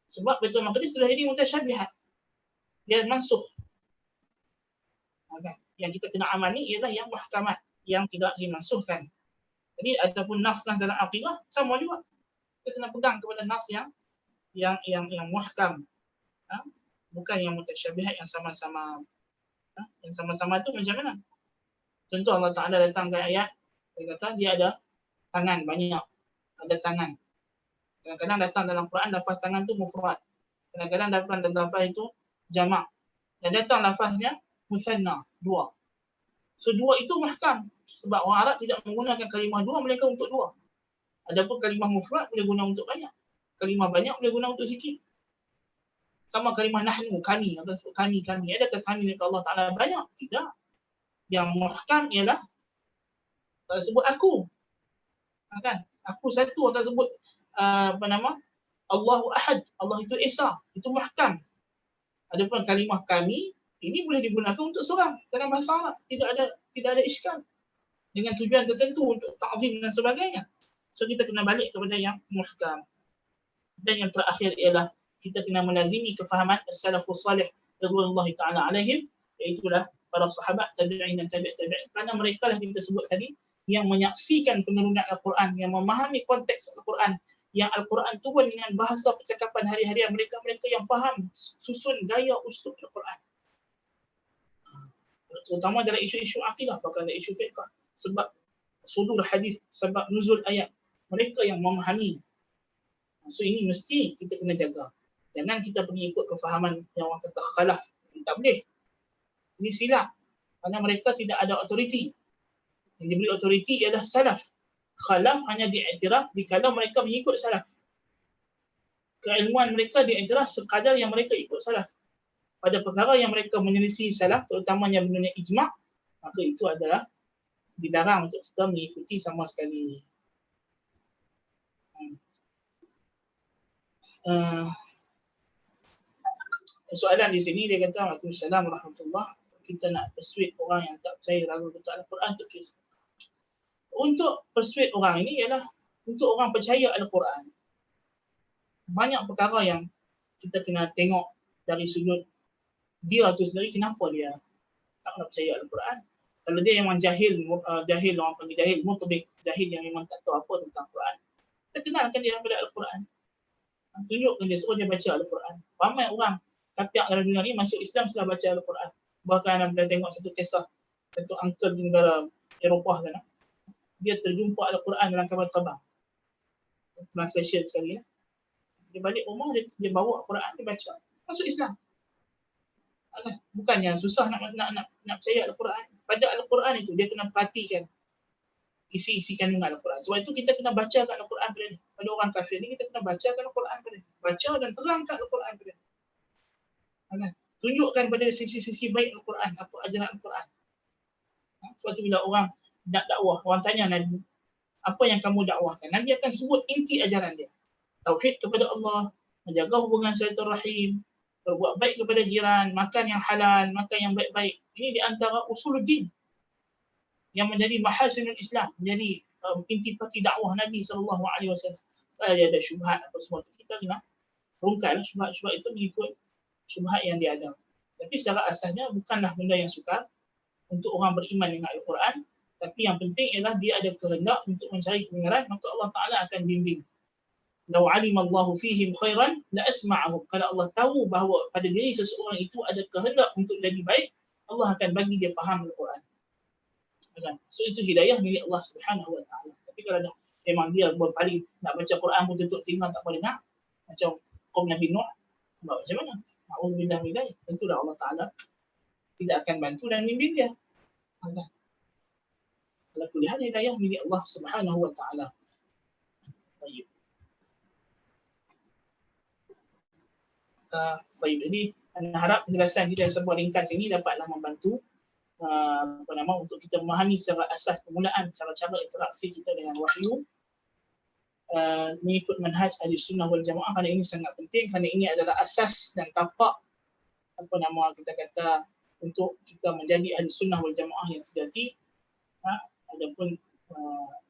Sebab Baitul Maqdis sudah jadi mutasyabihat. Dia mansukh. Yang kita kena amal ni ialah yang muhkamat, yang tidak dimansukhkan. Jadi ataupun nas dalam akidah sama juga. Kita kena pegang kepada nas yang muhkam. Bukan yang mutasyabihat yang sama-sama. Yang sama-sama itu macam mana? Contoh Allah Ta'ala datang ke ayat, dia kata dia ada tangan banyak. Ada tangan. Kadang-kadang datang dalam Quran lafaz tangan tu mufrad. Kadang-kadang datang dalam lafaz itu jamak. Dan datang lafaznya musanna, dua. So dua itu muhkam. Sebab orang Arab tidak menggunakan kalimah dua melainkan untuk dua. Adapun kalimah mufrad boleh guna untuk banyak. Kalimah banyak boleh guna untuk sikit. Sama kalimah nahnu, kami, atau kami. Adakah kami dekat Allah Ta'ala banyak? Tidak. Yang muhkam ialah tak sebut aku. Kan? Aku satu, tak sebut Allahu Ahad, Allah itu Esa, itu muhkam. Adapun kalimah kami ini boleh digunakan untuk seorang dalam bahasa Arab, tidak ada iskal dengan tujuan tertentu untuk ta'zim dan sebagainya. So kita kena balik kepada yang muhkam. Dan yang terakhir ialah kita kena melazimi kefahaman as-salafus salih radhiyallahu taala alaihim, iaitu para sahabat, tabi'in dan tabi'in, kerana mereka lah kita sebut tadi yang menyaksikan penurunan Al-Quran, yang memahami konteks Al-Quran, yang Al-Quran turun dengan bahasa percakapan hari-harian mereka yang faham susun gaya usul Al-Quran, terutama dalam isu-isu akidah, bahkan dalam isu fiqh, sebab sudur hadis, sebab nuzul ayat, mereka yang memahami. So ini mesti kita kena jaga. Jangan kita pergi ikut kefahaman yang orang kata khalaf. Tak boleh. Ini silap. Kerana mereka tidak ada autoriti. Yang diberi autoriti ialah salaf. Khalaf hanya diiktiraf dikala mereka mengikut salaf. Keilmuan mereka diiktiraf sekadar yang mereka ikut salaf. Pada perkara yang mereka menyelisih salaf, terutamanya benda ijma', maka itu adalah dilarang untuk kita mengikuti sama sekali. Soalan di sini dia kata, Waalaikumsalam warahmatullahi, kita nak persuade orang yang tak percaya ragu betul Al-Quran untuk kes. Untuk persuade orang ini ialah untuk orang percaya Al-Quran. Banyak perkara yang kita kena tengok dari sudut dia tu sendiri, kenapa dia tak nak percaya Al-Quran. Kalau dia memang jahil, orang panggil jahil, mutbik, jahil yang memang tak tahu apa tentang Quran, kita kenalkan dia kepada Al-Quran. Tunjukkan dia, suruh dia baca Al-Quran. Ramai orang kapiak dalam dunia ni masuk Islam setelah baca Al-Quran. Bahkan anda tengok satu kisah, satu uncle di negara Eropah sana, dia terjumpa Al-Quran dalam kapal terbang. Translation sekali ya. Dia balik rumah, dia bawa Al-Quran, dia baca, masuk Islam. Bukannya susah nak percaya Al-Quran. Pada Al-Quran itu dia kena perhatikan isi kandungan Al-Quran. Sebab itu kita kena bacakan Al-Quran pada orang kafir ni, kita kena bacakan Al-Quran pada dia. Baca dan terangkan Al-Quran pada dia. Tunjukkan pada sisi-sisi baik Al-Quran, apa ajaran Al-Quran. Sebab itu bila orang nak dakwah, orang tanya Nabi, apa yang kamu dakwahkan? Nabi akan sebut inti ajaran dia. Tauhid kepada Allah, menjaga hubungan silaturahim, berbuat baik kepada jiran, makan yang halal, makan yang baik-baik. Ini di antara usuluddin yang menjadi mahasinul Islam, menjadi intipati dakwah Nabi SAW. Kalau dia ada syubhat apa semua itu, kita kena rungkai syubhat-syubhat itu mengikut syubhat yang dia ada. Tapi secara asasnya bukanlah benda yang sukar untuk orang beriman dengan Al-Quran, tapi yang penting ialah dia ada kehendak untuk mencari kebenaran, maka Allah Ta'ala akan bimbing. Lau alimallahu fihim khairan la asma'ahum. Kalau Allah tahu bahawa pada diri seseorang itu ada kehendak untuk jadi baik, Allah akan bagi dia faham Al-Quran. So itu hidayah milik Allah Subhanahu Wa Taala. Tapi kalau dah memang dia berpaling nak baca Quran pun tutup telinga tak boleh dengar, macam kaum Nabi Nuh, macam mana? A'udzubillah min dzalik. Tentulah Allah Taala tidak akan bantu dan bimbing dia. Kalau kuliah hidayah milik Allah Subhanahu Wa Taala. Baik. Jadi saya harap penjelasan kita sebuah ringkas ini dapatlah membantu untuk kita memahami secara asas permulaan cara-cara interaksi kita dengan wahyu, mengikut manhaj ahli sunnah wal jamaah, kerana ini sangat penting, kerana ini adalah asas dan tapak kita kata untuk kita menjadi ahli sunnah wal jamaah yang sejati. Adapun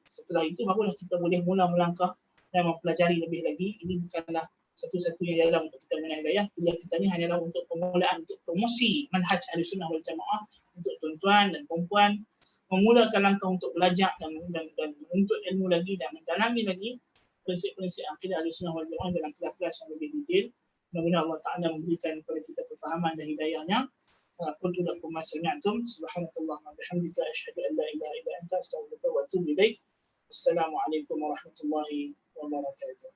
setelah itu barulah kita boleh mula melangkah dan mempelajari lebih lagi. Ini bukanlah satu-satunya jalan untuk kita menaik hidayah. Kuliah kita ni hanyalah untuk permulaan, untuk promosi manhaj ahli sunnah wal jamaah untuk tuan-tuan dan perempuan memulakan langkah untuk belajar dan menuntut ilmu lagi dan mendalami lagi prinsip-prinsip akidah ahli sunnah wal jamaah dalam kelas-kelas yang lebih detail. Mudah-mudahan Allah Ta'ala memberikan kepada kita kefahaman dan hidayahnya. Qultu lakum ma sami'tum, subhanakallahumma bihamdika asyhadu an la ilaha illa anta astaghfiruka wa atubu ilaik. Assalamualaikum warahmatullahi wabarakatuh.